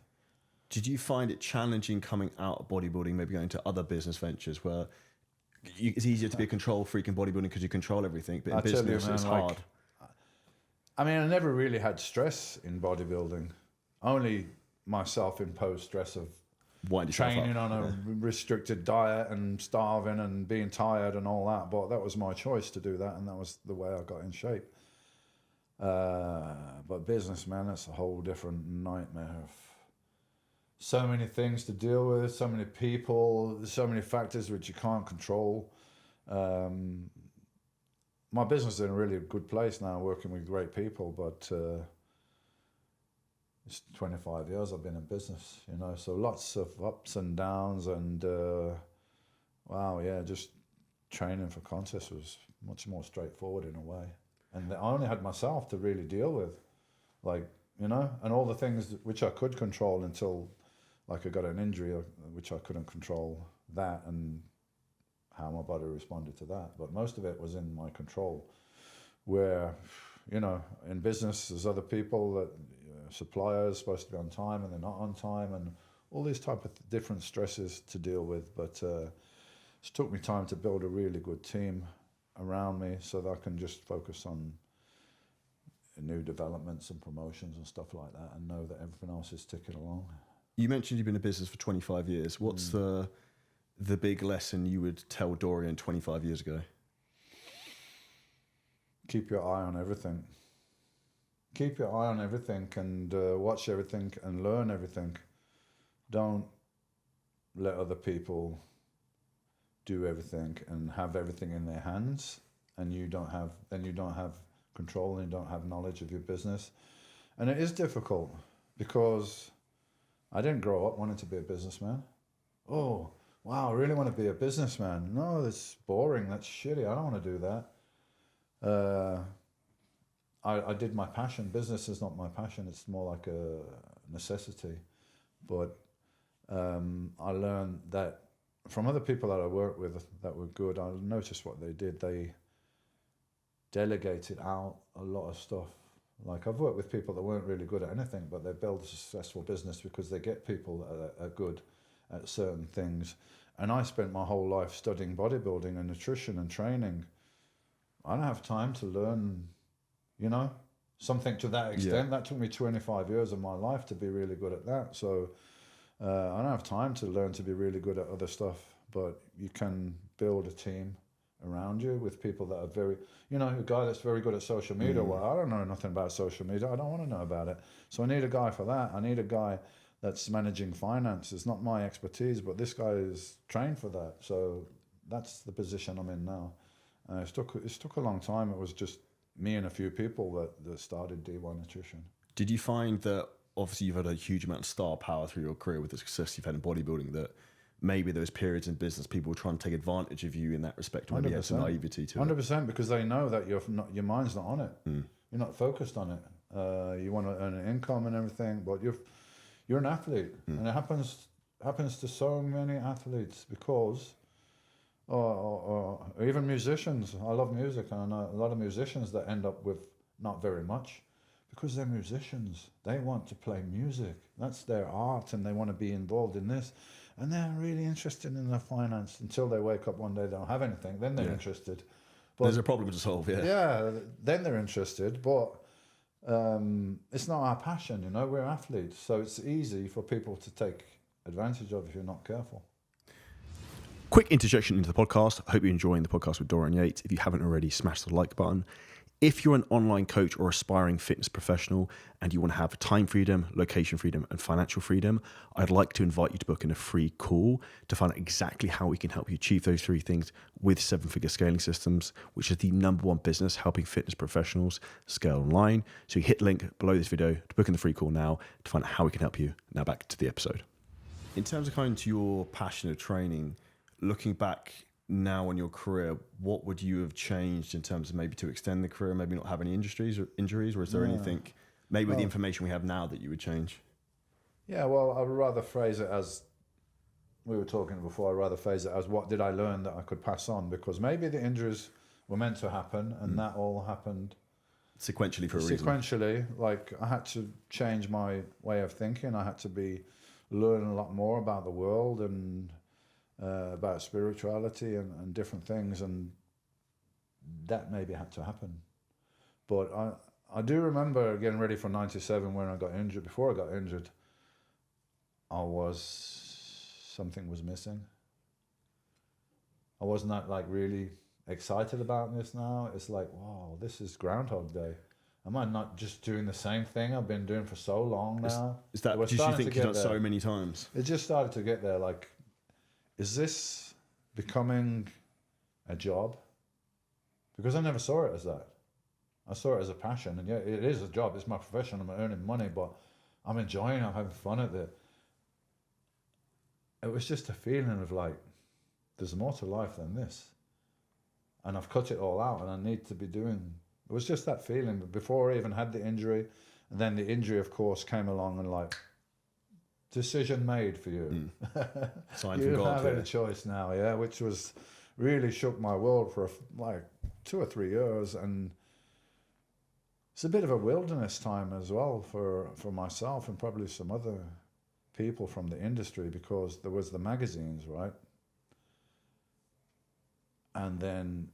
[SPEAKER 2] Did you find it challenging coming out of bodybuilding, maybe going to other business ventures where it's easier to be a control freak in bodybuilding because you control everything, but in business it's hard?
[SPEAKER 1] I mean, I never really had stress in bodybuilding. Only my self-imposed stress of training on a restricted diet and starving and being tired and all that. But that was my choice to do that, and that was the way I got in shape. But business, man, that's a whole different nightmare. So many things to deal with, so many people, so many factors which you can't control. My business is in a really good place now, working with great people, but it's 25 years I've been in business, so lots of ups and downs, and just training for contests was much more straightforward in a way. And I only had myself to really deal with, and all the things which I could control until, I got an injury, which I couldn't control that, and how my body responded to that. But most of it was in my control, where, in business, there's other people that, suppliers supposed to be on time and they're not on time, and all these type of different stresses to deal with. But it took me time to build a really good team around me so that I can just focus on new developments and promotions and stuff like that, and know that everything else is ticking along.
[SPEAKER 2] You mentioned you've been in business for 25 years. What's the big lesson you would tell Dorian 25 years ago?
[SPEAKER 1] Keep your eye on everything. Keep your eye on everything, and watch everything and learn everything. Don't let other people do everything and have everything in their hands, and you don't have control and you don't have knowledge of your business. And it is difficult, because I didn't grow up wanting to be a businessman oh, wow, I really want to be a businessman. No, that's boring. That's shitty. I don't want to do that. I did my passion. Business is not my passion. It's more like a necessity. But I learned that from other people that I worked with that were good. I noticed what they did. They delegated out a lot of stuff. Like I've worked with people that weren't really good at anything, but they build a successful business because they get people that are good at certain things. And I spent my whole life studying bodybuilding and nutrition and training. I don't have time to learn, you know, something to that extent. That took me 25 years of my life to be really good at that. So I don't have time to learn to be really good at other stuff, but you can build a team around you with people that are very, you know, a guy that's very good at social media. Well, I don't know nothing about social media. I don't want to know about it. So I need a guy for that. I need a guy that's managing finance. It's not my expertise, but this guy is trained for that. So that's the position I'm in now. It took a long time. It was just me and a few people that started D1 Nutrition.
[SPEAKER 2] Did you find that obviously you've had a huge amount of star power through your career with the success you've had in bodybuilding, that maybe those periods in business people were trying to take advantage of you in that respect, or maybe you had some naivety to it?
[SPEAKER 1] 100%, because they know that your mind's not on it. You're not focused on it. You want to earn an income and everything, but you're an athlete, and it happens to so many athletes because, or even musicians. I love music, and I know a lot of musicians that end up with not very much because they're musicians. They want to play music. That's their art, and they want to be involved in this. And they're really interested in their finance until they wake up one day, they don't have anything. Then they're interested. But
[SPEAKER 2] there's a problem to solve,
[SPEAKER 1] Yeah, then they're interested, but it's not our passion, you know. We're athletes, so it's easy for people to take advantage of if you're not careful.
[SPEAKER 2] Quick interjection into the podcast. I hope you're enjoying the podcast with Dorian Yates. If you haven't already, smash the like button. If you're an online coach or aspiring fitness professional and you want to have time freedom, location freedom, and financial freedom, I'd like to invite you to book in a free call to find out exactly how we can help you achieve those three things with 7-Figure Scaling Systems, which is the #1 business helping fitness professionals scale online. So you hit the link below this video to book in the free call now to find out how we can help you. Now back to the episode. In terms of coming to your passion of training, looking back now on your career, what would you have changed in terms of maybe to extend the career, maybe not have any injuries, or is there anything maybe with the information we have now that you would change?
[SPEAKER 1] Yeah, well, I would rather phrase it as, we were talking before, I'd rather phrase it as what did I learn that I could pass on, because maybe the injuries were meant to happen and that all happened
[SPEAKER 2] sequentially for a reason.
[SPEAKER 1] Sequentially, like I had to change my way of thinking. I had to learn a lot more about the world and about spirituality and different things, and that maybe had to happen. But I do remember getting ready for 97 when I got injured. Before I got injured, something was missing. I was not like really excited about this now. It's like, wow, this is Groundhog Day. Am I not just doing the same thing I've been doing for so long now?
[SPEAKER 2] Is that, do you think you've done so many times?
[SPEAKER 1] It just started to get there, like, is this becoming a job? Because I never saw it as that. I saw it as a passion, and yeah, it is a job. It's my profession. I'm earning money, but I'm enjoying it. I'm having fun at it. It was just a feeling of like, there's more to life than this. And I've cut it all out, and I need to be doing. It was just that feeling. But before I even had the injury, and then the injury, of course, came along and like, decision made for you.
[SPEAKER 2] Sign
[SPEAKER 1] you
[SPEAKER 2] from God.
[SPEAKER 1] Have any choice now, yeah, which was really shook my world for like 2 or 3 years, and it's a bit of a wilderness time as well for myself and probably some other people from the industry, because there was the magazines, right? And then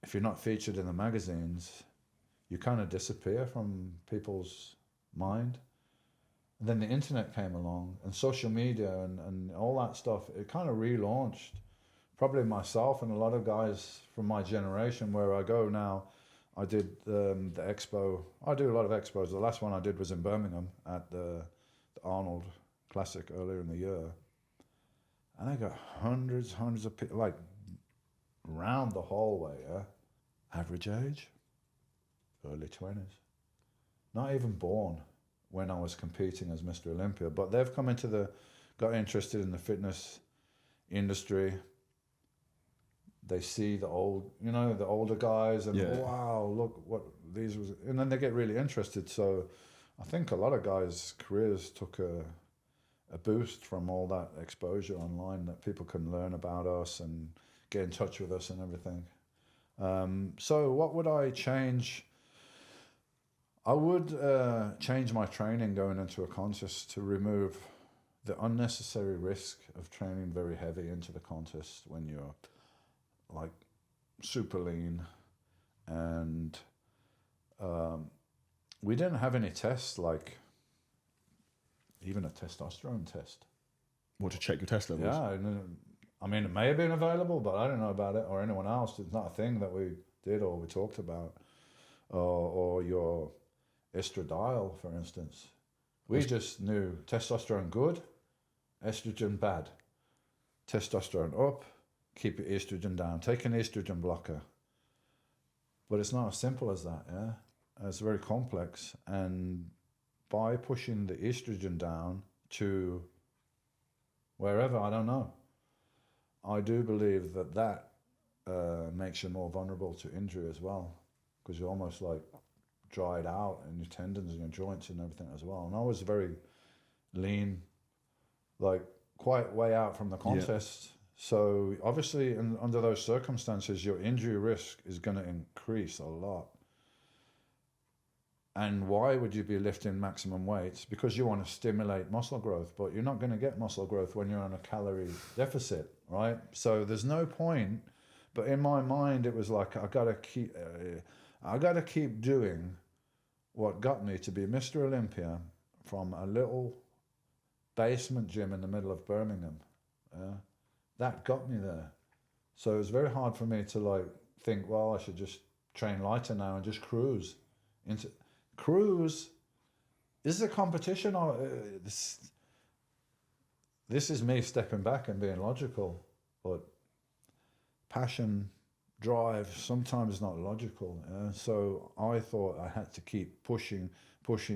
[SPEAKER 1] if you're not featured in the magazines, you kind of disappear from people's mind. And then the internet came along, and social media and all that stuff. It kind of relaunched probably myself and a lot of guys from my generation. Where I go now, I did the expo. I do a lot of expos. The last one I did was in Birmingham at the Arnold Classic earlier in the year. And I got hundreds of people, like, round the hallway, yeah? Average age, early 20s. Not even born when I was competing as Mr Olympia, but they've come got interested in the fitness industry. They see the the older guys, and wow, look what these was, and then they get really interested. So I think a lot of guys' careers took a boost from all that exposure online, that people can learn about us and get in touch with us and everything. So what would I change? I would change my training going into a contest to remove the unnecessary risk of training very heavy into the contest when you're like super lean. And we didn't have any tests, like even a testosterone test.
[SPEAKER 2] What, to check your test levels?
[SPEAKER 1] Yeah, I mean, it may have been available, but I don't know about it, or anyone else. It's not a thing that we did or we talked about. Or your estradiol, for instance. We just knew testosterone good, estrogen bad. Testosterone up, keep your estrogen down. Take an estrogen blocker. But it's not as simple as that, yeah? It's very complex. And by pushing the estrogen down to wherever, I don't know, I do believe that makes you more vulnerable to injury as well, because you're almost like dried out in your tendons and your joints and everything as well. And I was very lean, like quite way out from the contest. So obviously, under those circumstances, your injury risk is going to increase a lot. And why would you be lifting maximum weights? Because you want to stimulate muscle growth, but you're not going to get muscle growth when you're on a calorie deficit, right? So there's no point. But in my mind, it was like, I gotta keep doing what got me to be Mr. Olympia from a little basement gym in the middle of Birmingham. That got me there. So it was very hard for me to like think, well, I should just train lighter now and just cruise. Cruise. This is a competition. Or this is me stepping back and being logical, but passion, drive, sometimes not logical. So I thought I had to keep pushing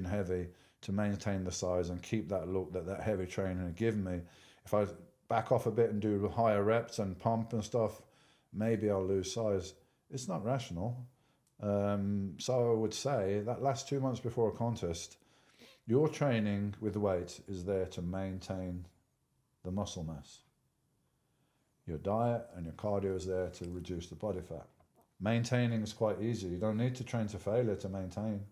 [SPEAKER 1] heavy to maintain the size and keep that look that heavy training had given me. If I back off a bit and do higher reps and pump and stuff, maybe I'll lose size. It's not rational. So I would say that last 2 months before a contest, your training with weight is there to maintain the muscle mass. Your diet and your cardio is there to reduce the body fat. Maintaining is quite easy. You don't need to train to failure to maintain.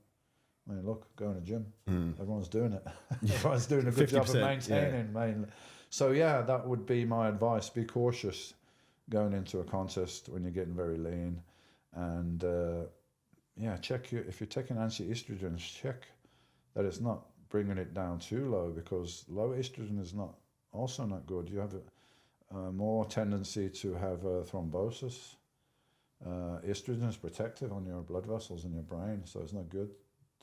[SPEAKER 1] I mean, look, go in a gym. Everyone's doing it. Everyone's doing a good job of maintaining. Mainly. So yeah, that would be my advice. Be cautious going into a contest when you're getting very lean. And check if you're taking anti-estrogens, check that it's not bringing it down too low, because low estrogen is also not good. You have more tendency to have thrombosis. Estrogen is protective on your blood vessels in your brain, so it's not good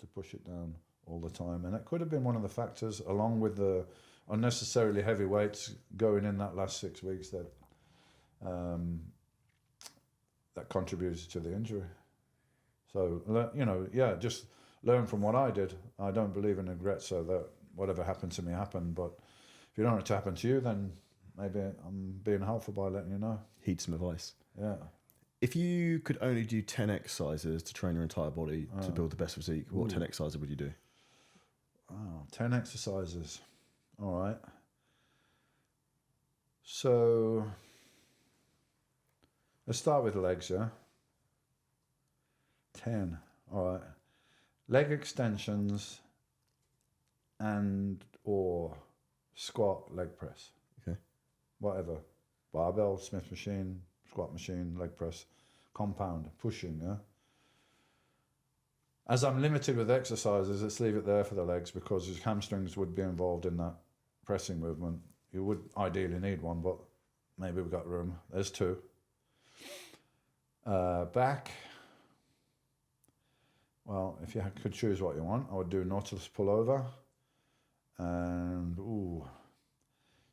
[SPEAKER 1] to push it down all the time. And that could have been one of the factors, along with the unnecessarily heavy weights going in that last 6 weeks, that contributed to the injury. So, just learn from what I did. I don't believe in regrets, so that whatever happened to me happened. But if you don't want it to happen to you, then maybe I'm being helpful by letting you know.
[SPEAKER 2] Heed some advice.
[SPEAKER 1] Yeah.
[SPEAKER 2] If you could only do 10 exercises to train your entire body to build the best physique, what 10 exercises would you do?
[SPEAKER 1] 10 exercises. All right. So let's start with legs, yeah? 10. All right. Leg extensions and or squat, leg press.
[SPEAKER 2] Okay.
[SPEAKER 1] Whatever. Barbell, Smith machine, squat machine, leg press, compound, pushing, yeah? As I'm limited with exercises, let's leave it there for the legs, because your hamstrings would be involved in that pressing movement. You would ideally need one, but maybe we've got room. There's 2. Back. Well, if you could choose what you want, I would do Nautilus pullover. And,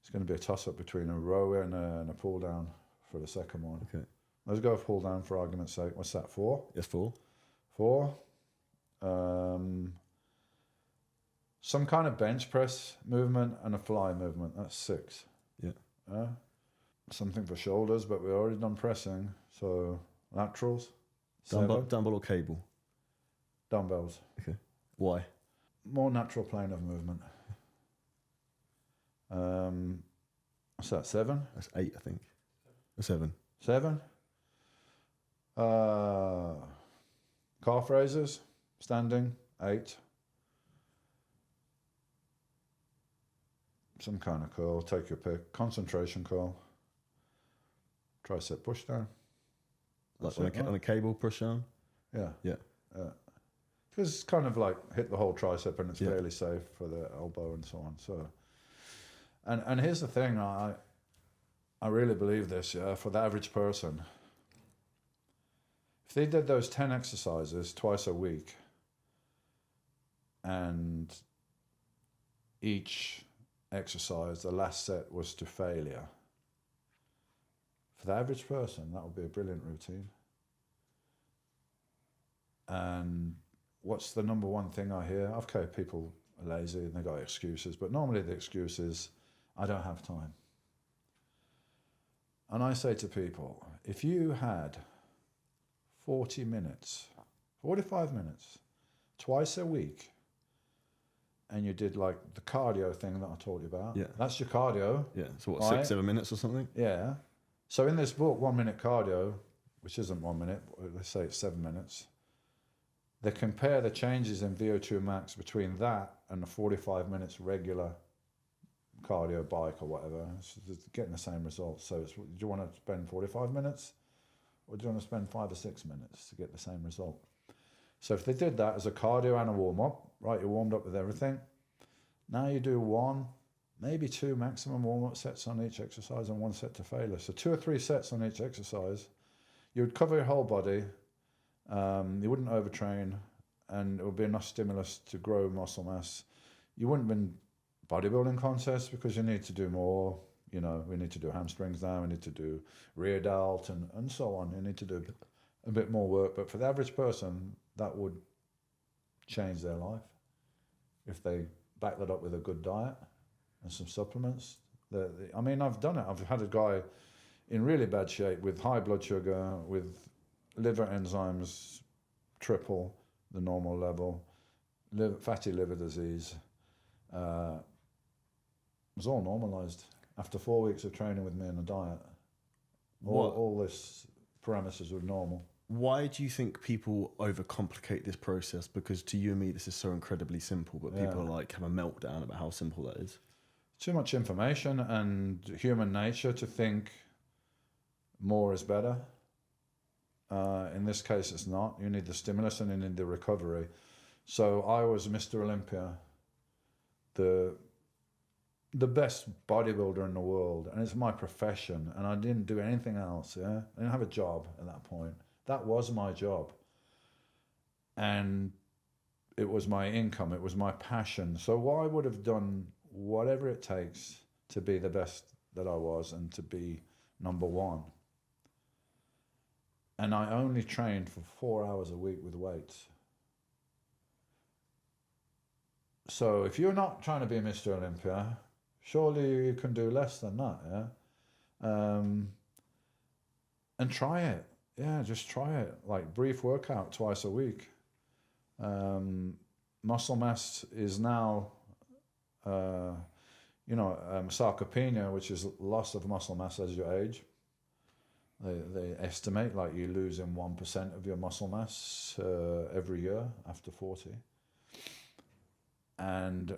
[SPEAKER 1] it's going to be a toss-up between a row and a pull-down for the second one.
[SPEAKER 2] Okay.
[SPEAKER 1] Let's go pull-down for argument's sake. What's that, 4?
[SPEAKER 2] Yes, 4.
[SPEAKER 1] 4. Some kind of bench press movement and a fly movement. That's 6.
[SPEAKER 2] Yeah.
[SPEAKER 1] something for shoulders, but we've already done pressing. So laterals,
[SPEAKER 2] Dumbbell or cable?
[SPEAKER 1] dumbbells.
[SPEAKER 2] Okay. Why?
[SPEAKER 1] More natural plane of movement. What's that, 7?
[SPEAKER 2] That's 8, I think. Or 7.
[SPEAKER 1] 7? Calf raises, standing, 8. Some kind of curl, take your pick. Concentration curl. Tricep push down.
[SPEAKER 2] Like on a cable push down?
[SPEAKER 1] Yeah.
[SPEAKER 2] Yeah.
[SPEAKER 1] Because it's kind of like hit the whole tricep and it's fairly safe for the elbow and so on. So, and here's the thing, I really believe this, for the average person. If they did those 10 exercises twice a week and each exercise, the last set was to failure, for the average person, that would be a brilliant routine. And what's the number one thing I hear? Okay, people are lazy and they got excuses, but normally the excuse is, I don't have time. And I say to people, if you had 40 minutes, 45 minutes, twice a week, and you did like the cardio thing that I told you about, that's your cardio.
[SPEAKER 2] Yeah, so what,
[SPEAKER 1] right?
[SPEAKER 2] 6-7 minutes or something?
[SPEAKER 1] Yeah. So in this book, 1 minute cardio, which isn't 1 minute, let's say it's 7 minutes, they compare the changes in VO2 max between that and the 45 minutes regular cardio bike or whatever. It's getting the same results. So do you want to spend 45 minutes or do you want to spend 5 or 6 minutes to get the same result? So if they did that as a cardio and a warm-up, right, you're warmed up with everything. Now you do 1, maybe 2 maximum warm-up sets on each exercise and 1 set to failure. So 2 or 3 sets on each exercise. You would cover your whole body. You wouldn't overtrain, and it would be enough stimulus to grow muscle mass. You wouldn't win bodybuilding contests because you need to do more. You know, we need to do hamstrings now, we need to do rear delt and so on. You need to do a bit more work. But for the average person, that would change their life if they back that up with a good diet and some supplements. I mean, I've done it. I've had a guy in really bad shape with high blood sugar, with liver enzymes triple the normal level, fatty liver disease. It was all normalized after 4 weeks of training with me in a diet. All this parameters were normal.
[SPEAKER 2] Why do you think people overcomplicate this process? Because to you and me, this is so incredibly simple, but people are like have a meltdown about how simple that is.
[SPEAKER 1] Too much information and human nature to think more is better. In this case, it's not. You need the stimulus and you need the recovery. So I was Mr Olympia, the best bodybuilder in the world, and it's my profession, and I didn't do anything else. I didn't have a job at that point. That was my job, and it was my income, it was my passion. So I would have done whatever it takes to be the best that I was and to be number one. And I only trained for 4 hours a week with weights. So if you're not trying to be Mr Olympia, surely you can do less than that, and try it. Yeah, just try it. Like brief workout twice a week. Muscle mass is now, sarcopenia, which is loss of muscle mass as you age. They estimate like you're losing 1% of your muscle mass every year after 40. And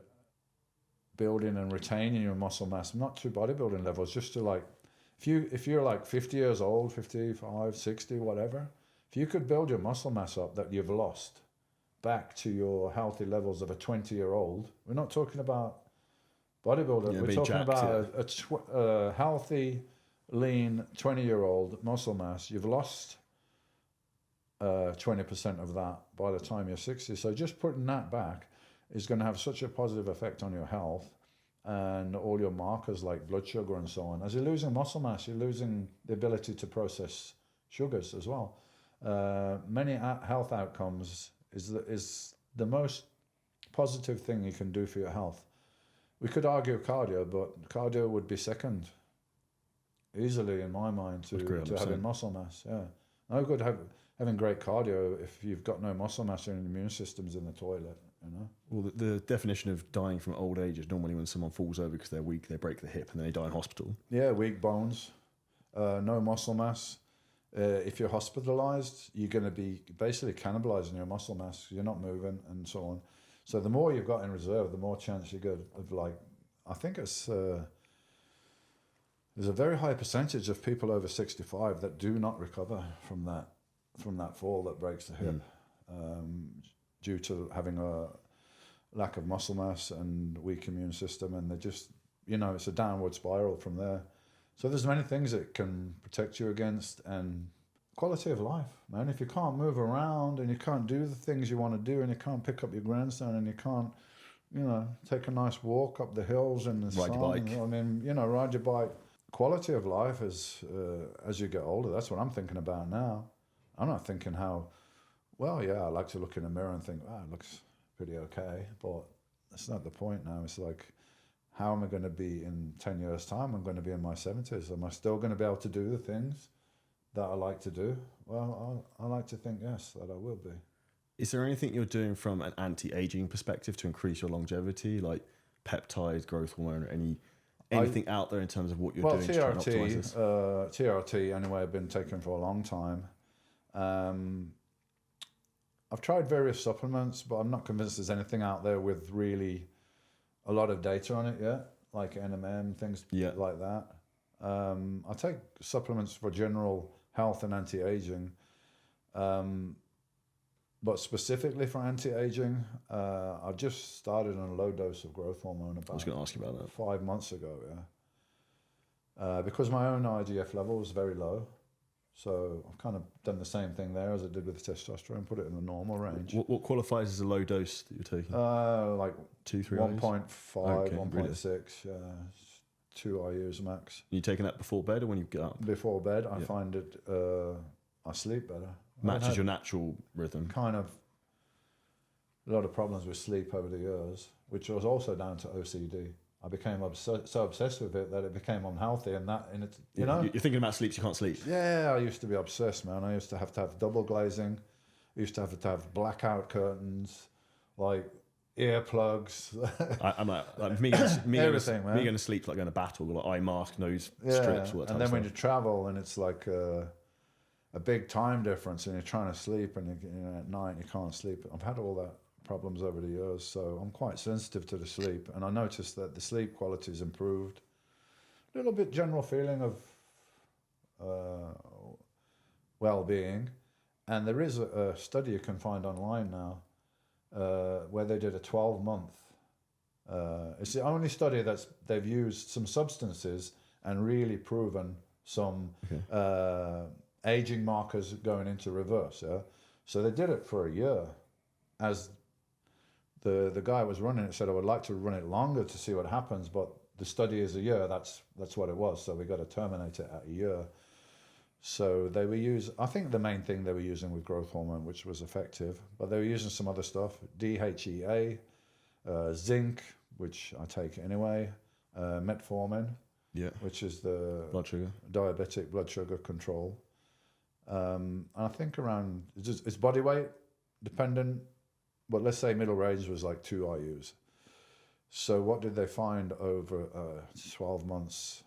[SPEAKER 1] building and retaining your muscle mass, not to bodybuilding levels, just to like, if you're like 50 years old, 55, 60, whatever, if you could build your muscle mass up that you've lost back to your healthy levels of a 20-year-old, we're not talking about bodybuilder, we're talking about a healthy, lean 20-year-old muscle mass. You've lost 20% of that by the time you're 60. So just putting that back is going to have such a positive effect on your health and all your markers like blood sugar and so on. As you're losing muscle mass, you're losing the ability to process sugars as well. Many health outcomes is the most positive thing you can do for your health. We could argue cardio, but cardio would be second. easily in my mind to
[SPEAKER 2] Agree,
[SPEAKER 1] having muscle mass. Yeah, no good having great cardio if you've got no muscle mass and your immune system's in the toilet. You know.
[SPEAKER 2] Well, the definition of dying from old age is normally when someone falls over because they're weak, they break the hip, and then they die in hospital.
[SPEAKER 1] Yeah, weak bones, no muscle mass. If you're hospitalized, you're going to be basically cannibalizing your muscle mass. You're not moving and so on. So the more you've got in reserve, the more chance you get of like, I think it's, there's a very high percentage of people over 65 that do not recover from that fall that breaks the hip, due to having a lack of muscle mass and weak immune system. And they just, you know, it's a downward spiral from there. So there's many things it can protect you against, and quality of life, man. If you can't move around and you can't do the things you want to do and you can't pick up your grandson and you can't, you know, take a nice walk up the hills in the sun.
[SPEAKER 2] Ride your bike.
[SPEAKER 1] I mean, you know, ride your bike. Quality of life is, as you get older, that's what I'm thinking about now. I'm not thinking how, well, yeah, I like to look in the mirror and think, it looks pretty okay, but that's not the point now. It's like, how am I going to be in 10 years' time? I'm going to be in my 70s. Am I still going to be able to do the things that I like to do? Well, I like to think, yes, that I will be.
[SPEAKER 2] Is there anything you're doing from an anti-aging perspective to increase your longevity, like peptide, growth hormone, or anything out there in terms of what you're doing to try and optimize this?
[SPEAKER 1] TRT, anyway, I've been taking for a long time. I've tried various supplements, but I'm not convinced there's anything out there with really a lot of data on it yet, like NMN, things like that. I take supplements for general health and anti-aging, but specifically for anti-aging, I just started on a low dose of growth hormone about,
[SPEAKER 2] I was going to ask you about that.
[SPEAKER 1] 5 months ago, because my own IGF level was very low. So I've kind of done the same thing there as I did with the testosterone, put it in the normal range.
[SPEAKER 2] What qualifies as a low dose that you're taking?
[SPEAKER 1] Like
[SPEAKER 2] 2-3
[SPEAKER 1] 1.5,
[SPEAKER 2] okay,
[SPEAKER 1] 1.6, 2 IUs max.
[SPEAKER 2] Are you taking that before bed or when you get up?
[SPEAKER 1] Before bed, I find it, I sleep better.
[SPEAKER 2] Matches your natural rhythm.
[SPEAKER 1] Kind of a lot of problems with sleep over the years, which was also down to OCD. I became so obsessed with it that it became unhealthy, and it, you know.
[SPEAKER 2] You're thinking about sleep, so you can't sleep.
[SPEAKER 1] Yeah, I used to be obsessed, man. I used to have double glazing. I used to have blackout curtains, like earplugs.
[SPEAKER 2] I'm like me
[SPEAKER 1] everything, man.
[SPEAKER 2] Me going to sleep like going to battle, like eye mask, nose strips, all that type
[SPEAKER 1] and
[SPEAKER 2] of
[SPEAKER 1] then when
[SPEAKER 2] stuff.
[SPEAKER 1] you travel and it's like a big time difference, and you're trying to sleep, and at night you can't sleep. I've had all that problems over the years, so I'm quite sensitive to the sleep, and I noticed that the sleep quality's improved. A little bit general feeling of well-being, and there is a study you can find online now where they did a 12-month. It's the only study they've used some substances and really proven some aging markers going into reverse. Yeah, so they did it for a year. As the guy was running it said, I would like to run it longer to see what happens, but the study is a year. That's what it was. So we got to terminate it at a year. So they were I think the main thing they were using with growth hormone, which was effective, but they were using some other stuff, DHEA, zinc, which I take anyway, metformin, which is the
[SPEAKER 2] blood sugar,
[SPEAKER 1] diabetic blood sugar control. And I think around, it's body weight dependent, but let's say middle range was like 2 IUs. So what did they find over 12 months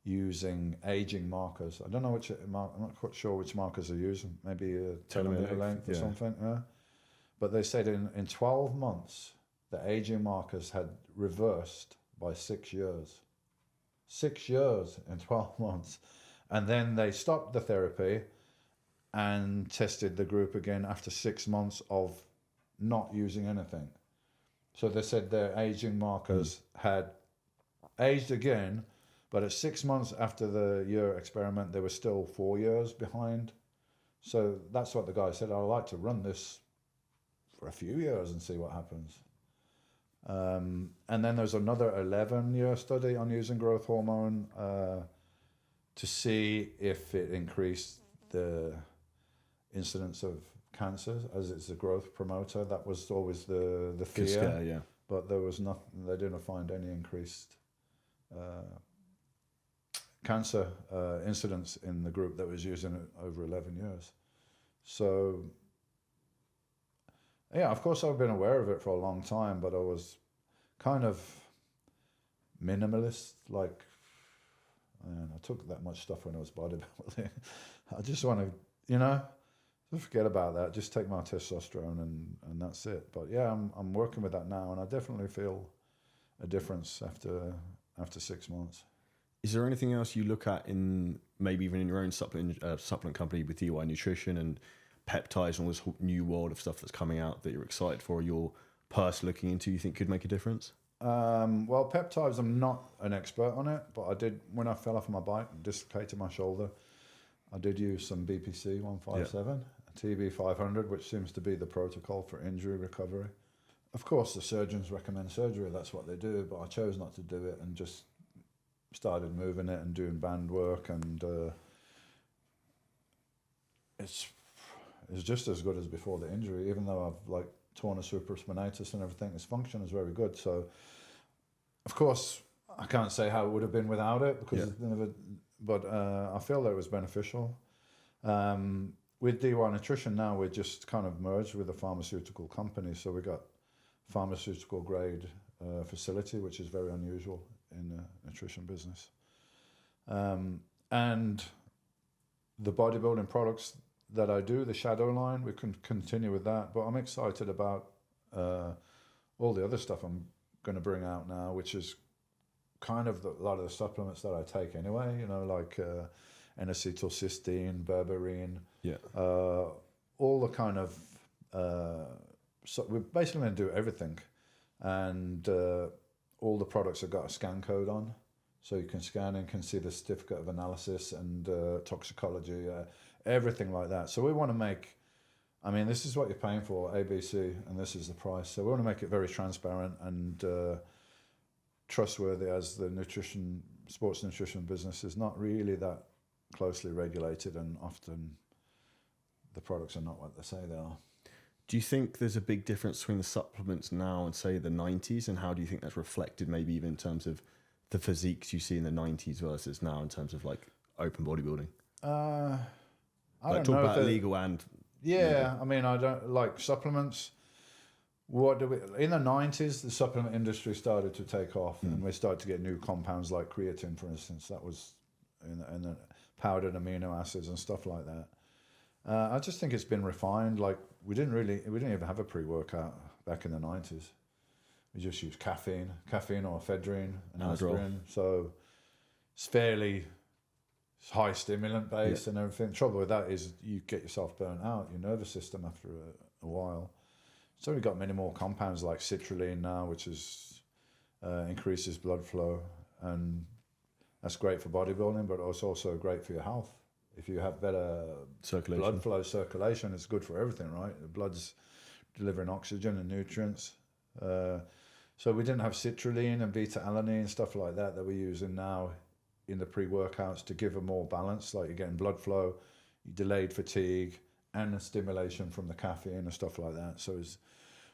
[SPEAKER 1] using aging markers? I don't know I'm not quite sure which markers they're using, maybe a telomere length or something. Yeah. But they said in 12 months, the aging markers had reversed by 6 years. 6 years in 12 months. And then they stopped the therapy and tested the group again after 6 months of not using anything. So they said their aging markers had aged again, but at 6 months after the year experiment, they were still 4 years behind. So that's what the guy said. I'd like to run this for a few years and see what happens. And then there's another 11-year study on using growth hormone to see if it increased the incidence of cancer, as it's a growth promoter. That was always the fear.
[SPEAKER 2] Scare,
[SPEAKER 1] But there was nothing. They didn't find any increased cancer incidence in the group that was using it over 11 years. So, yeah, of course I've been aware of it for a long time, but I was kind of minimalist. Like, I took that much stuff when I was bodybuilding. I just want to, just forget about that. Just take my testosterone and that's it. But yeah, I'm working with that now, and I definitely feel a difference after 6 months.
[SPEAKER 2] Is there anything else you look at in maybe even in your own supplement company with DY Nutrition and peptides and all this whole new world of stuff that's coming out that you're excited for, you're personally looking into, you think could make a difference?
[SPEAKER 1] Well, peptides, I'm not an expert on it, but I did, when I fell off my bike and dislocated my shoulder, I did use some BPC 157, TB 500, which seems to be the protocol for injury recovery. Of course, the surgeons recommend surgery, that's what they do, but I chose not to do it and just started moving it and doing band work, and it's just as good as before the injury, even though I've like torn a supraspinatus and everything. Its function is very good. So, of course, I can't say how it would have been without it because it never. But I feel that it was beneficial. With DY Nutrition now, we're just kind of merged with a pharmaceutical company, so we got pharmaceutical grade facility, which is very unusual in the nutrition business. And the bodybuilding products that I do, the shadow line, we can continue with that. But I'm excited about all the other stuff I'm going to bring out now, which is kind of a lot of the supplements that I take anyway, like N-acetylcysteine, berberine, all the kind of, so we're basically going to do everything. And all the products have got a scan code on, so you can scan and can see the certificate of analysis and toxicology, everything like that. So we want to make, this is what you're paying for, ABC, and this is the price. So we want to make it very transparent and trustworthy, as the sports nutrition business is not really that closely regulated, and often the products are not what they say they are.
[SPEAKER 2] Do you think there's a big difference between the supplements now and say the 90s, and how do you think that's reflected maybe even in terms of the physiques you see in the 90s versus now in terms of like open bodybuilding?
[SPEAKER 1] I
[SPEAKER 2] don't know about illegal and...
[SPEAKER 1] Yeah, I don't like supplements. In the 90s, the supplement industry started to take off, and we started to get new compounds like creatine, for instance. That was in the powdered amino acids and stuff like that. I just think it's been refined. Like we didn't even have a pre-workout back in the 90s. We just used caffeine or ephedrine and aspirin. So it's fairly high stimulant base and everything. The trouble with that is you get yourself burnt out, your nervous system, after a while. So we've got many more compounds like citrulline now, which increases blood flow, and that's great for bodybuilding, but it's also great for your health. If you have better blood flow circulation, it's good for everything, right? The blood's delivering oxygen and nutrients. So we didn't have citrulline and beta-alanine and stuff like that we're using now in the pre-workouts to give a more balance. Like you're getting blood flow, delayed fatigue, and a stimulation from the caffeine and stuff like that. So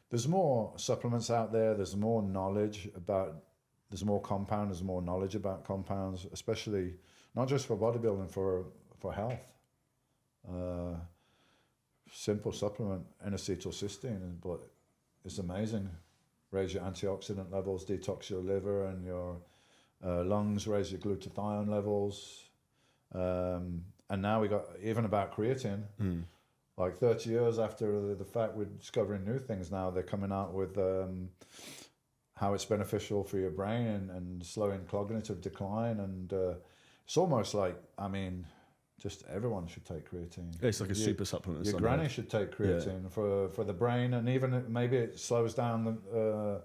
[SPEAKER 1] there's more supplements out there. There's more knowledge about. There's more compound. There's more knowledge about compounds, especially not just for bodybuilding, for health. Simple supplement, N-acetylcysteine, but it's amazing. Raise your antioxidant levels, detox your liver and your lungs, raise your glutathione levels. And now we got even about creatine. Like 30 years after the fact, we're discovering new things now. They're coming out with how it's beneficial for your brain and slowing cognitive decline. And it's almost like, just everyone should take creatine.
[SPEAKER 2] Yeah, it's like a super supplement.
[SPEAKER 1] Your granny should take creatine for the brain, and even maybe it slows down the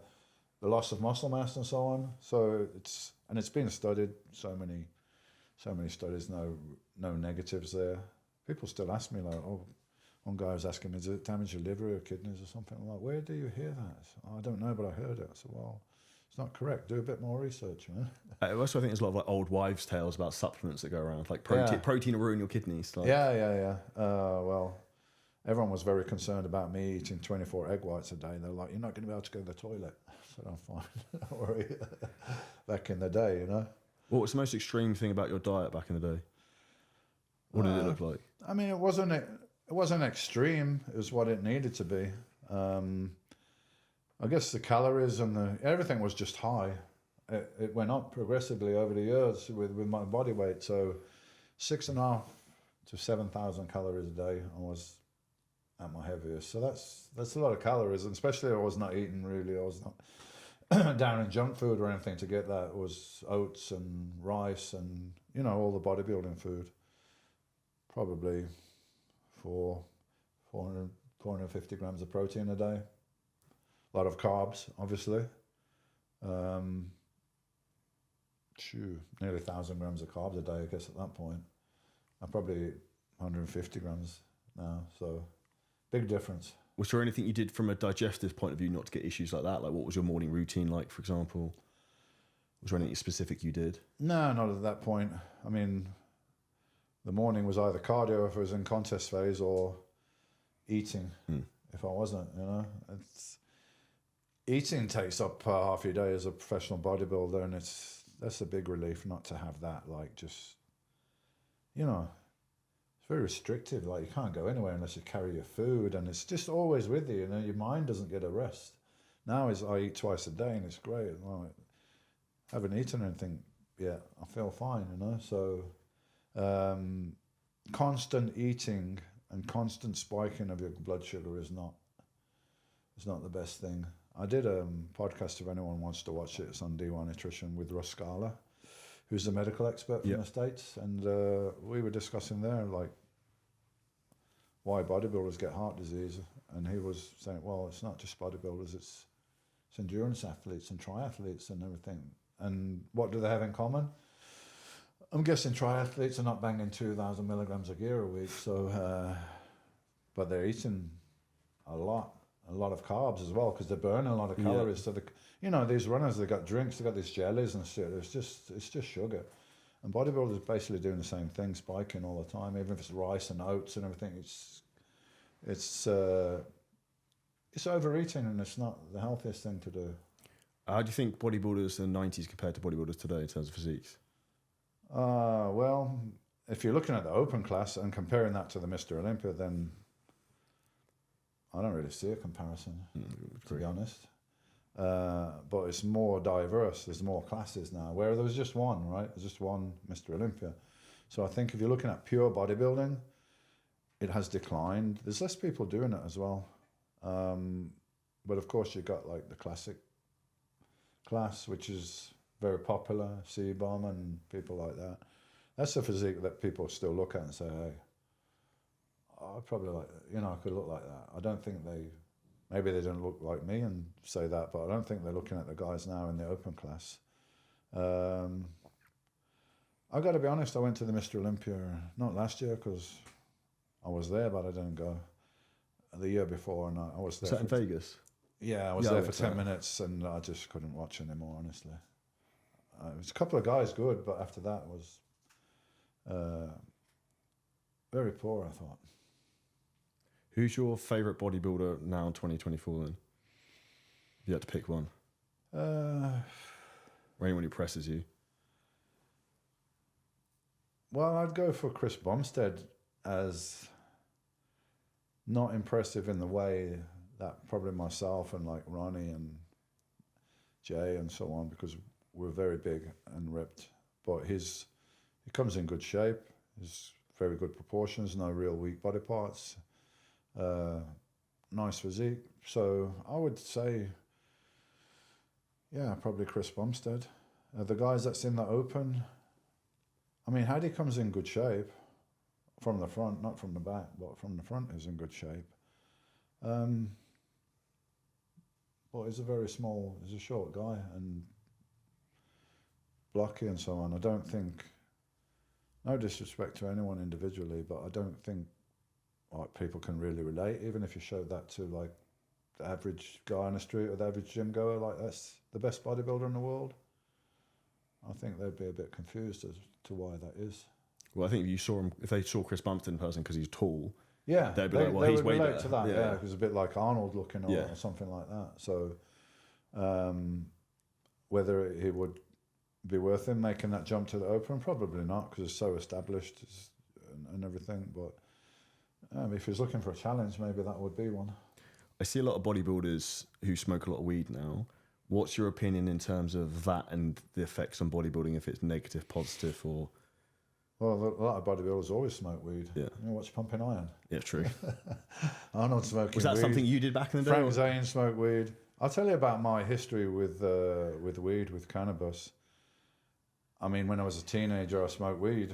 [SPEAKER 1] loss of muscle mass and so on. So it's been studied. So many studies, no negatives there. People still ask me like, one guy was asking me, does it damage your liver or kidneys or something? I'm like, where do you hear that? I don't know, but I heard it. I said, well, it's not correct. Do a bit more research, man.
[SPEAKER 2] Also, I think there's a lot of like old wives' tales about supplements that go around, like protein will ruin your kidneys. Like.
[SPEAKER 1] Yeah. Well, everyone was very concerned about me eating 24 egg whites a day. They're like, you're not going to be able to go to the toilet. I said, I'm fine. Don't worry. Back in the day,
[SPEAKER 2] What was the most extreme thing about your diet back in the day? What did it look like?
[SPEAKER 1] I mean, it wasn't extreme. It was what it needed to be. I guess the calories and everything was just high. It went up progressively over the years with my body weight. So 6.5 to 7,000 calories a day I was at my heaviest. So that's a lot of calories, and especially I was not eating really. I was not down in junk food or anything to get that. It was oats and rice and, you know, all the bodybuilding food. Probably 450 grams of protein a day. A lot of carbs, obviously. Nearly 1,000 grams of carbs a day, I guess, at that point. I'm probably 150 grams now, so big difference.
[SPEAKER 2] Was there anything you did from a digestive point of view not to get issues like that? Like, what was your morning routine like, for example? Was there anything specific you did?
[SPEAKER 1] No, not at that point. I mean, the morning was either cardio if I was in contest phase or eating if I wasn't, you know. Eating takes up half your day as a professional bodybuilder, and that's a big relief not to have that, like, just, you know, it's very restrictive. Like, you can't go anywhere unless you carry your food, and it's just always with you, you know, your mind doesn't get a rest. Now I eat twice a day, and it's great. Well, I haven't eaten anything yet. I feel fine, you know, so constant eating and constant spiking of your blood sugar is not the best thing. I did a podcast, if anyone wants to watch it. It's on D1 Nutrition with Russ Scala, who's the medical expert from the States, and we were discussing there, like, why bodybuilders get heart disease, and he was saying, well, it's not just bodybuilders, it's endurance athletes and triathletes and everything. And what do they have in common? I'm guessing triathletes are not banging 2,000 milligrams of gear a week, so but they're eating a lot of carbs as well, because they're burning a lot of calories. So you know, these runners, they got drinks, they got these jellies and shit. It's just sugar, and bodybuilders basically doing the same thing, spiking all the time, even if it's rice and oats and everything. It's overeating, and it's not the healthiest thing to do.
[SPEAKER 2] How do you think bodybuilders in the 90s compared to bodybuilders today in terms of physiques?
[SPEAKER 1] Well, if you're looking at the open class and comparing that to the Mr Olympia, then I don't really see a comparison, to be honest. But it's more diverse. There's more classes now, where there was just one, right? There's just one Mr Olympia. So I think if you're looking at pure bodybuilding, it has declined. There's less people doing it as well. But of course, you've got like the classic class, which is very popular, C-bomb and people like that. That's a physique that people still look at and say, hey, I probably like, you know, I could look like that. I don't think maybe they don't look like me and say that, but I don't think they're looking at the guys now in the open class. I got to be honest, I went to the Mr Olympia, not last year because I was there, but I didn't go. The year before, and I was there.
[SPEAKER 2] Was that in Vegas?
[SPEAKER 1] Yeah, I was there for 10 minutes, and I just couldn't watch anymore, honestly. It was a couple of guys good, but after that was very poor, I thought.
[SPEAKER 2] Who's your favourite bodybuilder now in 2024 then? If you had to pick one. Or anyone who presses you.
[SPEAKER 1] Well, I'd go for Chris Bumstead as not impressive in the way that probably myself and like Ronnie and Jay and so on, because we're very big and ripped. But he comes in good shape. He's very good proportions, no real weak body parts. Nice physique. So I would say, yeah, probably Chris Bumstead. The guys that's in the open, I mean, Hadi comes in good shape from the front, not from the back, but from the front is in good shape. But he's he's a short guy and blocky and so on. I don't think, no disrespect to anyone individually, but I don't think like people can really relate, even if you showed that to like the average guy on the street or the average gym goer, like that's the best bodybuilder in the world. I think they'd be a bit confused as to why that is.
[SPEAKER 2] Well, I think if they saw Chris Bumstead in person because he's tall,
[SPEAKER 1] yeah,
[SPEAKER 2] they'd be like, well, he's way better.
[SPEAKER 1] To that, yeah, because a bit like Arnold looking or something like that. So whether he would be worth him making that jump to the open? Probably not, because it's so established and everything. But if he's looking for a challenge, maybe that would be one.
[SPEAKER 2] I see a lot of bodybuilders who smoke a lot of weed now. What's your opinion in terms of that and the effects on bodybuilding, if it's negative, positive, or?
[SPEAKER 1] Well, a lot of bodybuilders always smoke weed.
[SPEAKER 2] Yeah.
[SPEAKER 1] You know, watch Pumping Iron.
[SPEAKER 2] Yeah, true.
[SPEAKER 1] Arnold smoking
[SPEAKER 2] Was that
[SPEAKER 1] weed.
[SPEAKER 2] something you did back in the day?
[SPEAKER 1] Frank Zane smoked weed. I'll tell you about my history with weed, with cannabis. I mean, when I was a teenager, I smoked weed,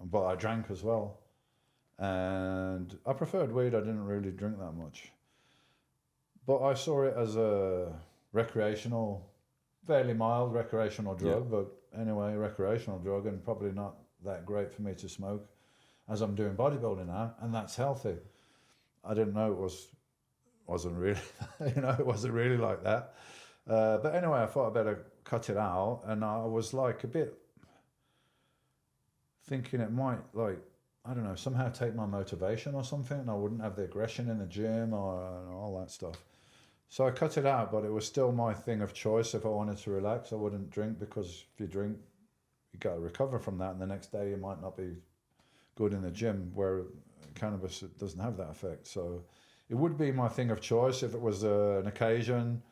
[SPEAKER 1] but I drank as well. And I preferred weed. I didn't really drink that much. But I saw it as a recreational, fairly mild recreational drug, but anyway, recreational drug, and probably not that great for me to smoke as I'm doing bodybuilding now, and that's healthy. I didn't know it wasn't really, it wasn't really like that. But anyway, I thought I'd better cut it out, and I was like a bit thinking it might, like, I don't know, somehow take my motivation or something, and I wouldn't have the aggression in the gym or all that stuff. So I cut it out, but it was still my thing of choice. If I wanted to relax, I wouldn't drink, because if you drink, you got to recover from that, and the next day you might not be good in the gym, where cannabis doesn't have that effect. So it would be my thing of choice if it was an occasion,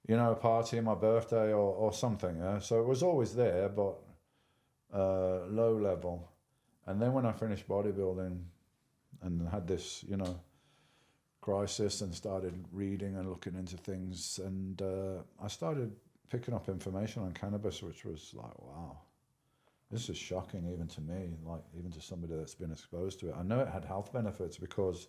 [SPEAKER 1] a party, my birthday or something. Yeah? So it was always there, but low level. And then when I finished bodybuilding and had this, crisis, and started reading and looking into things, and I started picking up information on cannabis, which was like, wow, this is shocking even to me, like even to somebody that's been exposed to it. I know it had health benefits because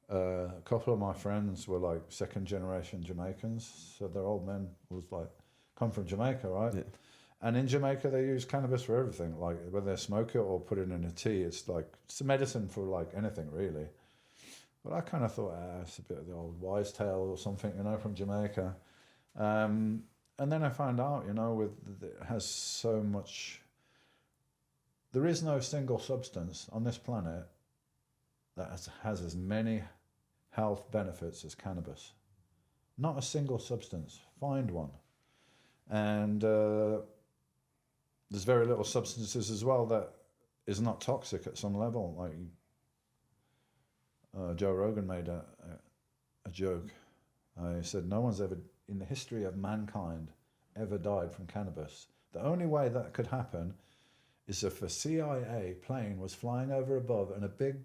[SPEAKER 1] a couple of my friends were like second generation Jamaicans, so their old men was like come from Jamaica, right? Yeah. And in Jamaica they use cannabis for everything, like whether they smoke it or put it in a tea. It's a medicine for like anything really. But I kind of thought, it's a bit of the old wise tale or something, from Jamaica. And then I found out, it has so much. There is no single substance on this planet that has as many health benefits as cannabis. Not a single substance. Find one. And there's very little substances as well that is not toxic at some level. Like Joe Rogan made a joke. He said, no one's ever, in the history of mankind, ever died from cannabis. The only way that could happen is if a CIA plane was flying over above and a big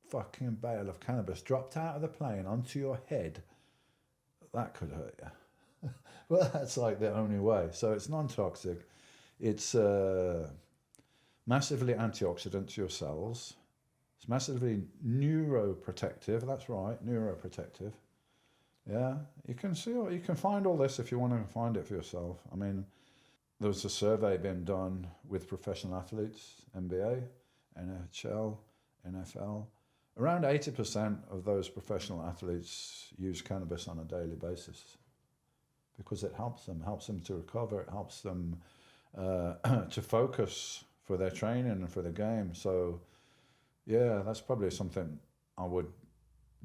[SPEAKER 1] fucking bale of cannabis dropped out of the plane onto your head. That could hurt you. Well, that's like the only way. So it's non-toxic. It's massively antioxidant to your cells. It's massively neuroprotective. That's right, neuroprotective. Yeah, you can find all this if you want to find it for yourself. I mean, there was a survey being done with professional athletes, NBA, NHL, NFL. Around 80% of those professional athletes use cannabis on a daily basis because it helps them to recover. It helps them to focus for their training and for the game. So, yeah, that's probably something I would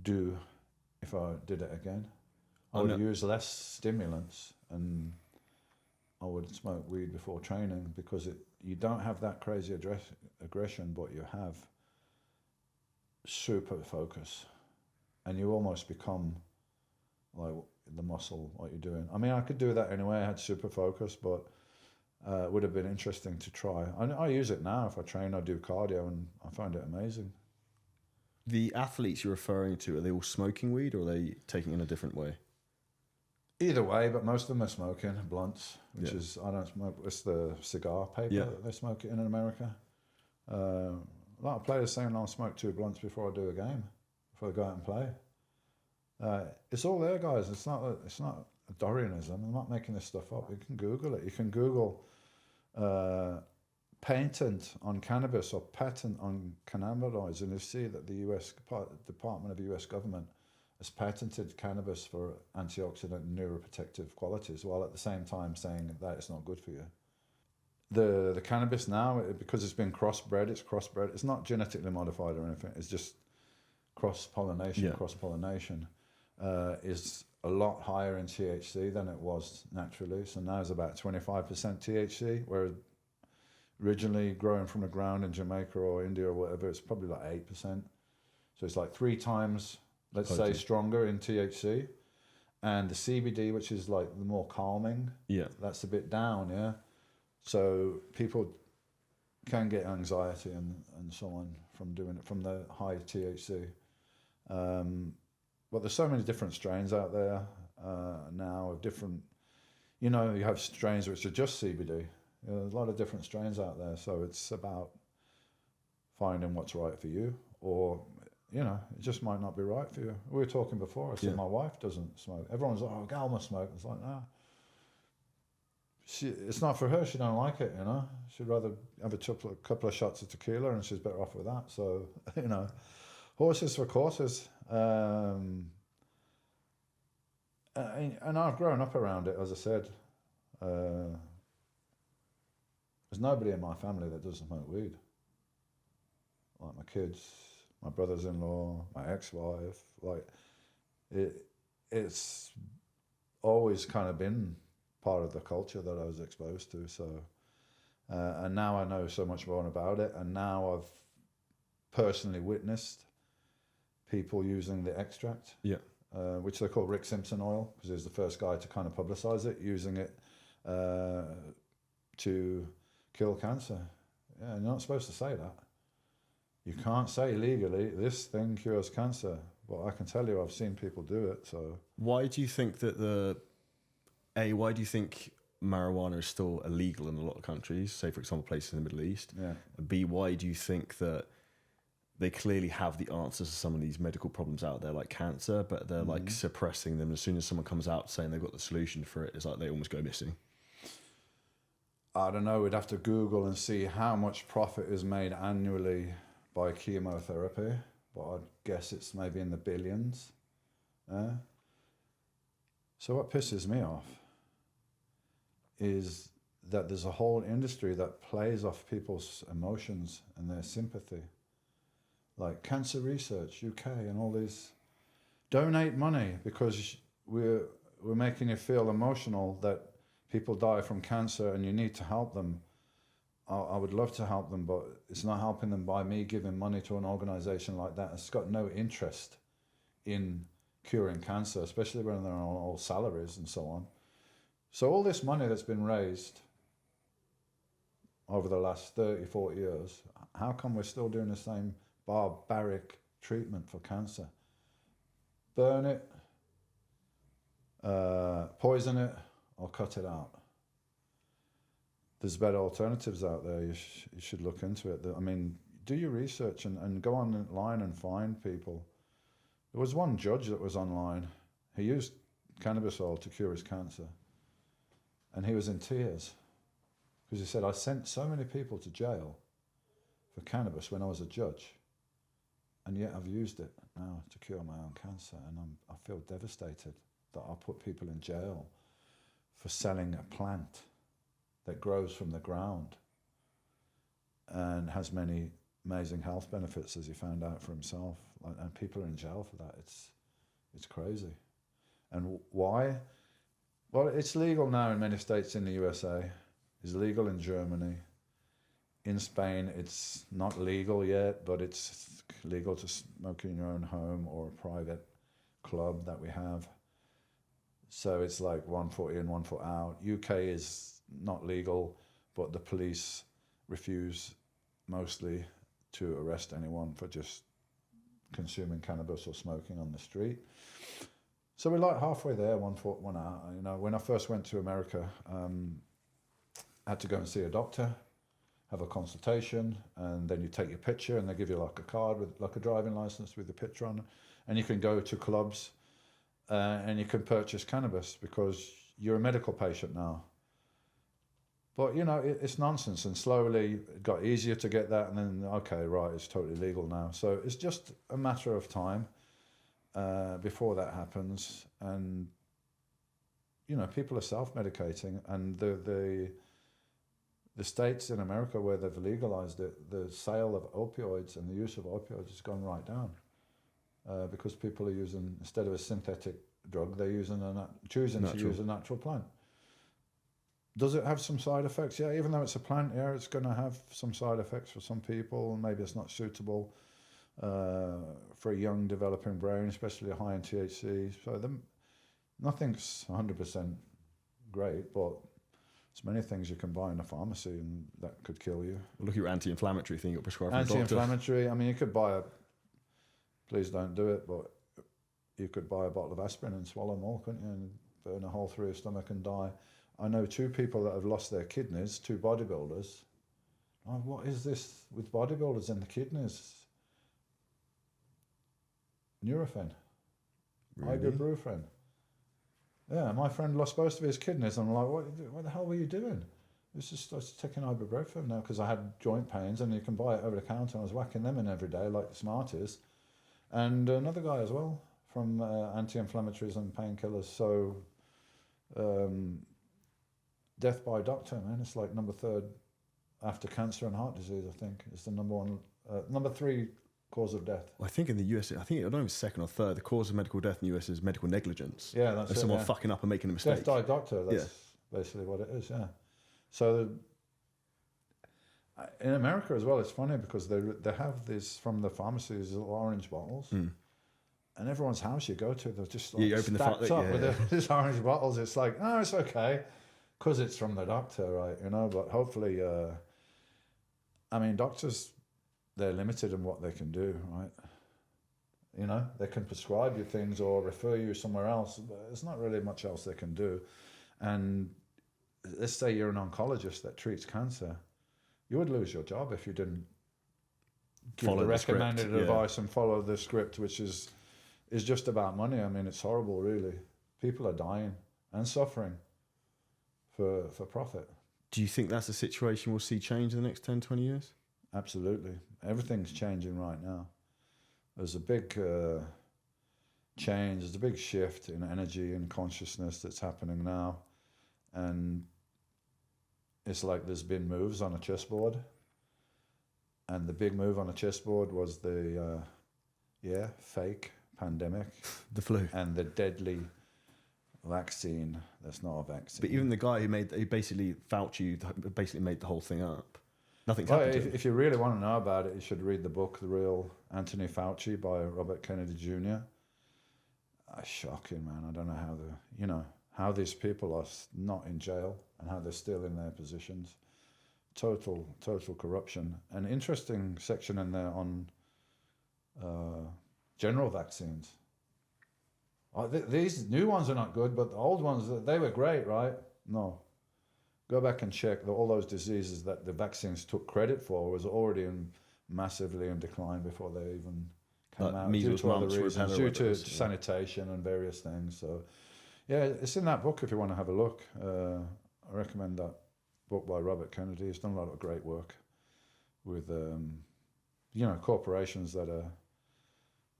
[SPEAKER 1] do if I did it again. I would use less stimulants, and I would smoke weed before training because you don't have that crazy aggression, but you have super focus, and you almost become like the muscle, what you're doing. I mean, I could do that anyway. I had super focus, but it would have been interesting to try. I use it now if I train. I do cardio, and I find it amazing.
[SPEAKER 2] The athletes you're referring to, are they all smoking weed, or are they taking it in a different way?
[SPEAKER 1] Either way, but most of them are smoking blunts, which is, I don't smoke, it's the cigar paper that they smoke it in America. A lot of players saying I'll smoke 2 blunts before I do a game, before I go out and play. It's all there, guys. It's not a Dorianism. I'm not making this stuff up. You can Google it. You can Google patent on cannabis or patent on cannabinoids, and you see that the U.S. Department of the U.S. government has patented cannabis for antioxidant and neuroprotective qualities, while at the same time saying that it's not good for you. The cannabis now, because it's been crossbred, it's not genetically modified or anything, it's just cross-pollination, is a lot higher in THC than it was naturally. So now it's about 25% THC, whereas originally growing from the ground in Jamaica or India or whatever, it's probably like 8%. So it's like 3 times, let's say, stronger in THC. And the CBD, which is like the more calming, that's a bit down, yeah? So people can get anxiety and so on from doing it, from the high THC. But there's so many different strains out there now of different, you know, you have strains which are just CBD. You know, there's a lot of different strains out there. So it's about finding what's right for you, or, you know, it just might not be right for you. We were talking before, I said my wife doesn't smoke. Everyone's like, oh, Gal must smoke. It's like, nah. It's not for her, she don't like it, you know. She'd rather have a couple of shots of tequila and she's better off with that. So, you know, horses for courses. And I've grown up around it, as I said. There's nobody in my family that doesn't smoke weed. Like my kids, my brothers-in-law, my ex-wife. Like, it's always kind of been part of the culture that I was exposed to. So, and now I know so much more about it. And now I've personally witnessed people using the extract, which they call Rick Simpson oil, because he was the first guy to kind of publicize it, using it to kill cancer. Yeah, you're not supposed to say that. You can't say legally, this thing cures cancer. Well, I can tell you, I've seen people do it. So
[SPEAKER 2] why do you think that why do you think marijuana is still illegal in a lot of countries, say for example places in the Middle East?
[SPEAKER 1] Yeah.
[SPEAKER 2] B, why do you think that they clearly have the answers to some of these medical problems out there, like cancer, but they're like suppressing them? As soon as someone comes out saying they've got the solution for it, it's like they almost go missing.
[SPEAKER 1] I don't know, we'd have to Google and see how much profit is made annually by chemotherapy, but I'd guess it's maybe in the billions. So what pisses me off is that there's a whole industry that plays off people's emotions and their sympathy. Like Cancer Research UK and all these, donate money because we're making you feel emotional that people die from cancer and you need to help them. I would love to help them, but it's not helping them by me giving money to an organization like that. It's got no interest in curing cancer, especially when they're on all salaries and so on. So all this money that's been raised over the last 30, 40 years, how come we're still doing the same barbaric treatment for cancer? Burn it, poison it, or cut it out. There's better alternatives out there. You should look into it. I mean, do your research and go online and find people. There was one judge that was online. He used cannabis oil to cure his cancer. And he was in tears because he said, I sent so many people to jail for cannabis when I was a judge. And yet I've used it now to cure my own cancer. And I feel devastated that I put people in jail for selling a plant that grows from the ground and has many amazing health benefits, as he found out for himself. And people are in jail for that. It's crazy. And why? Well, it's legal now in many states in the USA. It's legal in Germany. In Spain, it's not legal yet, but it's legal to smoke in your own home or a private club that we have. So it's like 1 foot in, 1 foot out. UK is not legal, but the police refuse mostly to arrest anyone for just consuming cannabis or smoking on the street. So we're like halfway there, 1 foot, 1 out. You know, when I first went to America, I had to go and see a doctor, have a consultation, and then you take your picture and they give you like a card with like a driving license with your picture on, and you can go to clubs and you can purchase cannabis because you're a medical patient now. But, you know, it's nonsense, and slowly it got easier to get that, and then, okay, right, it's totally legal now. So it's just a matter of time before that happens. And, you know, people are self-medicating, and the states in America where they've legalized it, the sale of opioids and the use of opioids has gone right down because people are using, instead of a synthetic drug, they're choosing to use a natural plant. Does it have some side effects? Yeah, even though it's a plant, yeah, it's going to have some side effects for some people. Maybe it's not suitable for a young developing brain, especially high in THC. So nothing's 100% great, but there's many things you can buy in a pharmacy and that could kill you.
[SPEAKER 2] Look at your anti-inflammatory thing you got prescribed from a doctor.
[SPEAKER 1] Anti-inflammatory, I mean, you could buy please don't do it, but you could buy a bottle of aspirin and swallow them all, couldn't you, and burn a hole through your stomach and die. I know 2 people that have lost their kidneys, 2 bodybuilders. Oh, what is this with bodybuilders and the kidneys? Nurofen.
[SPEAKER 2] Really?
[SPEAKER 1] Ibuprofen. Yeah, my friend lost both of his kidneys. I'm like, what the hell were you doing? It's just, I was taking ibuprofen now because I had joint pains, and you can buy it over the counter. I was whacking them in every day like the Smarties. And another guy as well from anti-inflammatories and painkillers. So death by doctor, man, it's like number 3rd after cancer and heart disease, I think. It's the number 3 cause of death.
[SPEAKER 2] Well, I think in the US, I don't know if it's 2nd or 3rd, the cause of medical death in the US is medical negligence.
[SPEAKER 1] Yeah, that's
[SPEAKER 2] There's
[SPEAKER 1] it.
[SPEAKER 2] Someone fucking up and making a mistake.
[SPEAKER 1] Death by doctor, that's basically what it is, yeah. So in America as well, it's funny because they have this from the pharmacies, little orange bottles. And everyone's house you go to, they're just like stacked up with these orange bottles. It's like, oh, it's okay, because it's from the doctor, right? You know, but hopefully, I mean, doctors, they're limited in what they can do, right? You know, they can prescribe you things or refer you somewhere else, but there's not really much else they can do. And let's say you're an oncologist that treats cancer, you would lose your job if you didn't follow the recommended advice and follow the script, which is just about money. I mean, it's horrible, really. People are dying and suffering for profit.
[SPEAKER 2] Do you think that's a situation we'll see change in the next 10, 20 years?
[SPEAKER 1] Absolutely. Everything's changing right now. There's a big change, there's a big shift in energy and consciousness that's happening now. And it's like there's been moves on a chessboard. And the big move on a chessboard was the, fake pandemic.
[SPEAKER 2] The flu.
[SPEAKER 1] And the deadly vaccine that's not a vaccine.
[SPEAKER 2] But even the guy who basically Fauci basically made the whole thing up. Nothing's happened to him.
[SPEAKER 1] If you really want to know about it, you should read the book, The Real Anthony Fauci by Robert Kennedy Jr. Shocking, man. I don't know how these people are not in jail and how they're still in their positions. Total corruption. An interesting section in there on general vaccines. These new ones are not good, but the old ones, they were great, right? No. Go back and check all those diseases that the vaccines took credit for was already massively in decline before they even came out.
[SPEAKER 2] Measles,
[SPEAKER 1] due to other
[SPEAKER 2] mumps,
[SPEAKER 1] reasons,
[SPEAKER 2] rubella,
[SPEAKER 1] due to
[SPEAKER 2] whatever,
[SPEAKER 1] sanitation and various things. So, yeah, it's in that book if you want to have a look. I recommend that book by Robert Kennedy. He's done a lot of great work with, corporations that are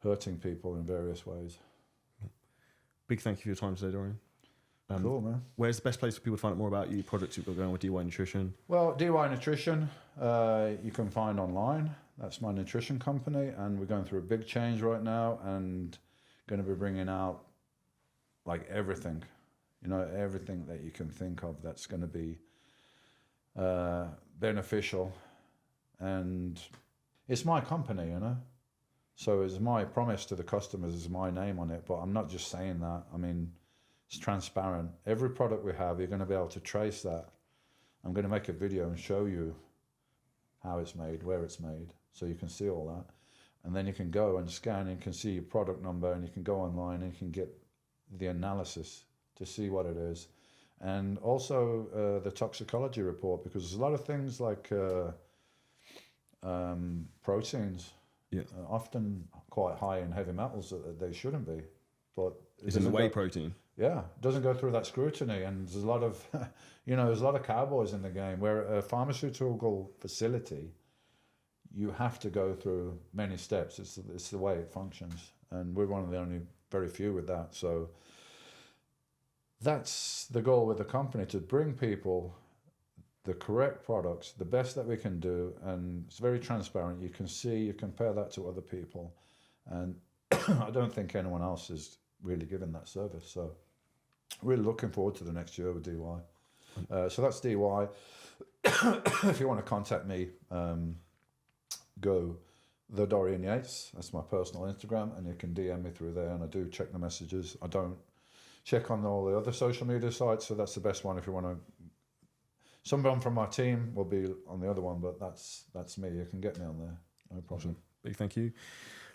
[SPEAKER 1] hurting people in various ways.
[SPEAKER 2] Big thank you for your time today, Dorian.
[SPEAKER 1] Cool, man.
[SPEAKER 2] Where's the best place for people to find out more about you, products you've got going with DY Nutrition?
[SPEAKER 1] Well, DY Nutrition, you can find online. That's my nutrition company, and we're going through a big change right now and going to be bringing out like everything, everything that you can think of that's going to be beneficial. And it's my company, So it's my promise to the customers, is my name on it, but I'm not just saying that. I mean, it's transparent. Every product we have, you're going to be able to trace that. I'm going to make a video and show you how it's made, where it's made, so you can see all that. And then you can go and scan and you can see your product number, and you can go online and you can get the analysis to see what it is. And also the toxicology report, because there's a lot of things like proteins, often quite high in heavy metals that they shouldn't be. But
[SPEAKER 2] it's in the whey protein.
[SPEAKER 1] Yeah, it doesn't go through that scrutiny, and there's a lot of, there's a lot of cowboys in the game. Where a pharmaceutical facility, you have to go through many steps. It's the way it functions, and we're one of the only very few with that. So that's the goal with the company, to bring people the correct products, the best that we can do, and it's very transparent. You can see, you compare that to other people, and I don't think anyone else is really giving that service. So really looking forward to the next year with DY. So that's DY. If you want to contact me, go the Dorian Yates. That's my personal Instagram, and you can DM me through there. And I do check the messages. I don't check on all the other social media sites, so that's the best one if you want to. Someone from my team will be on the other one, but that's me. You can get me on there, no problem.
[SPEAKER 2] Awesome. Big thank you.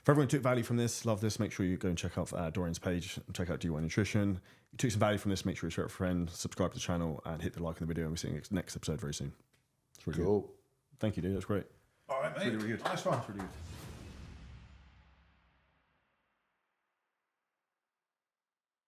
[SPEAKER 2] For everyone who took value from this, love this, make sure you go and check out Dorian's page and check out DY Nutrition. If you took some value from this, make sure you share it with a friend, subscribe to the channel, and hit the like on the video. And we'll see you next episode very soon. It's really
[SPEAKER 1] Cool.
[SPEAKER 2] good. Thank you, dude. That's great.
[SPEAKER 1] All right, mate.
[SPEAKER 2] Really, really good.
[SPEAKER 1] Nice one.
[SPEAKER 2] It's really good.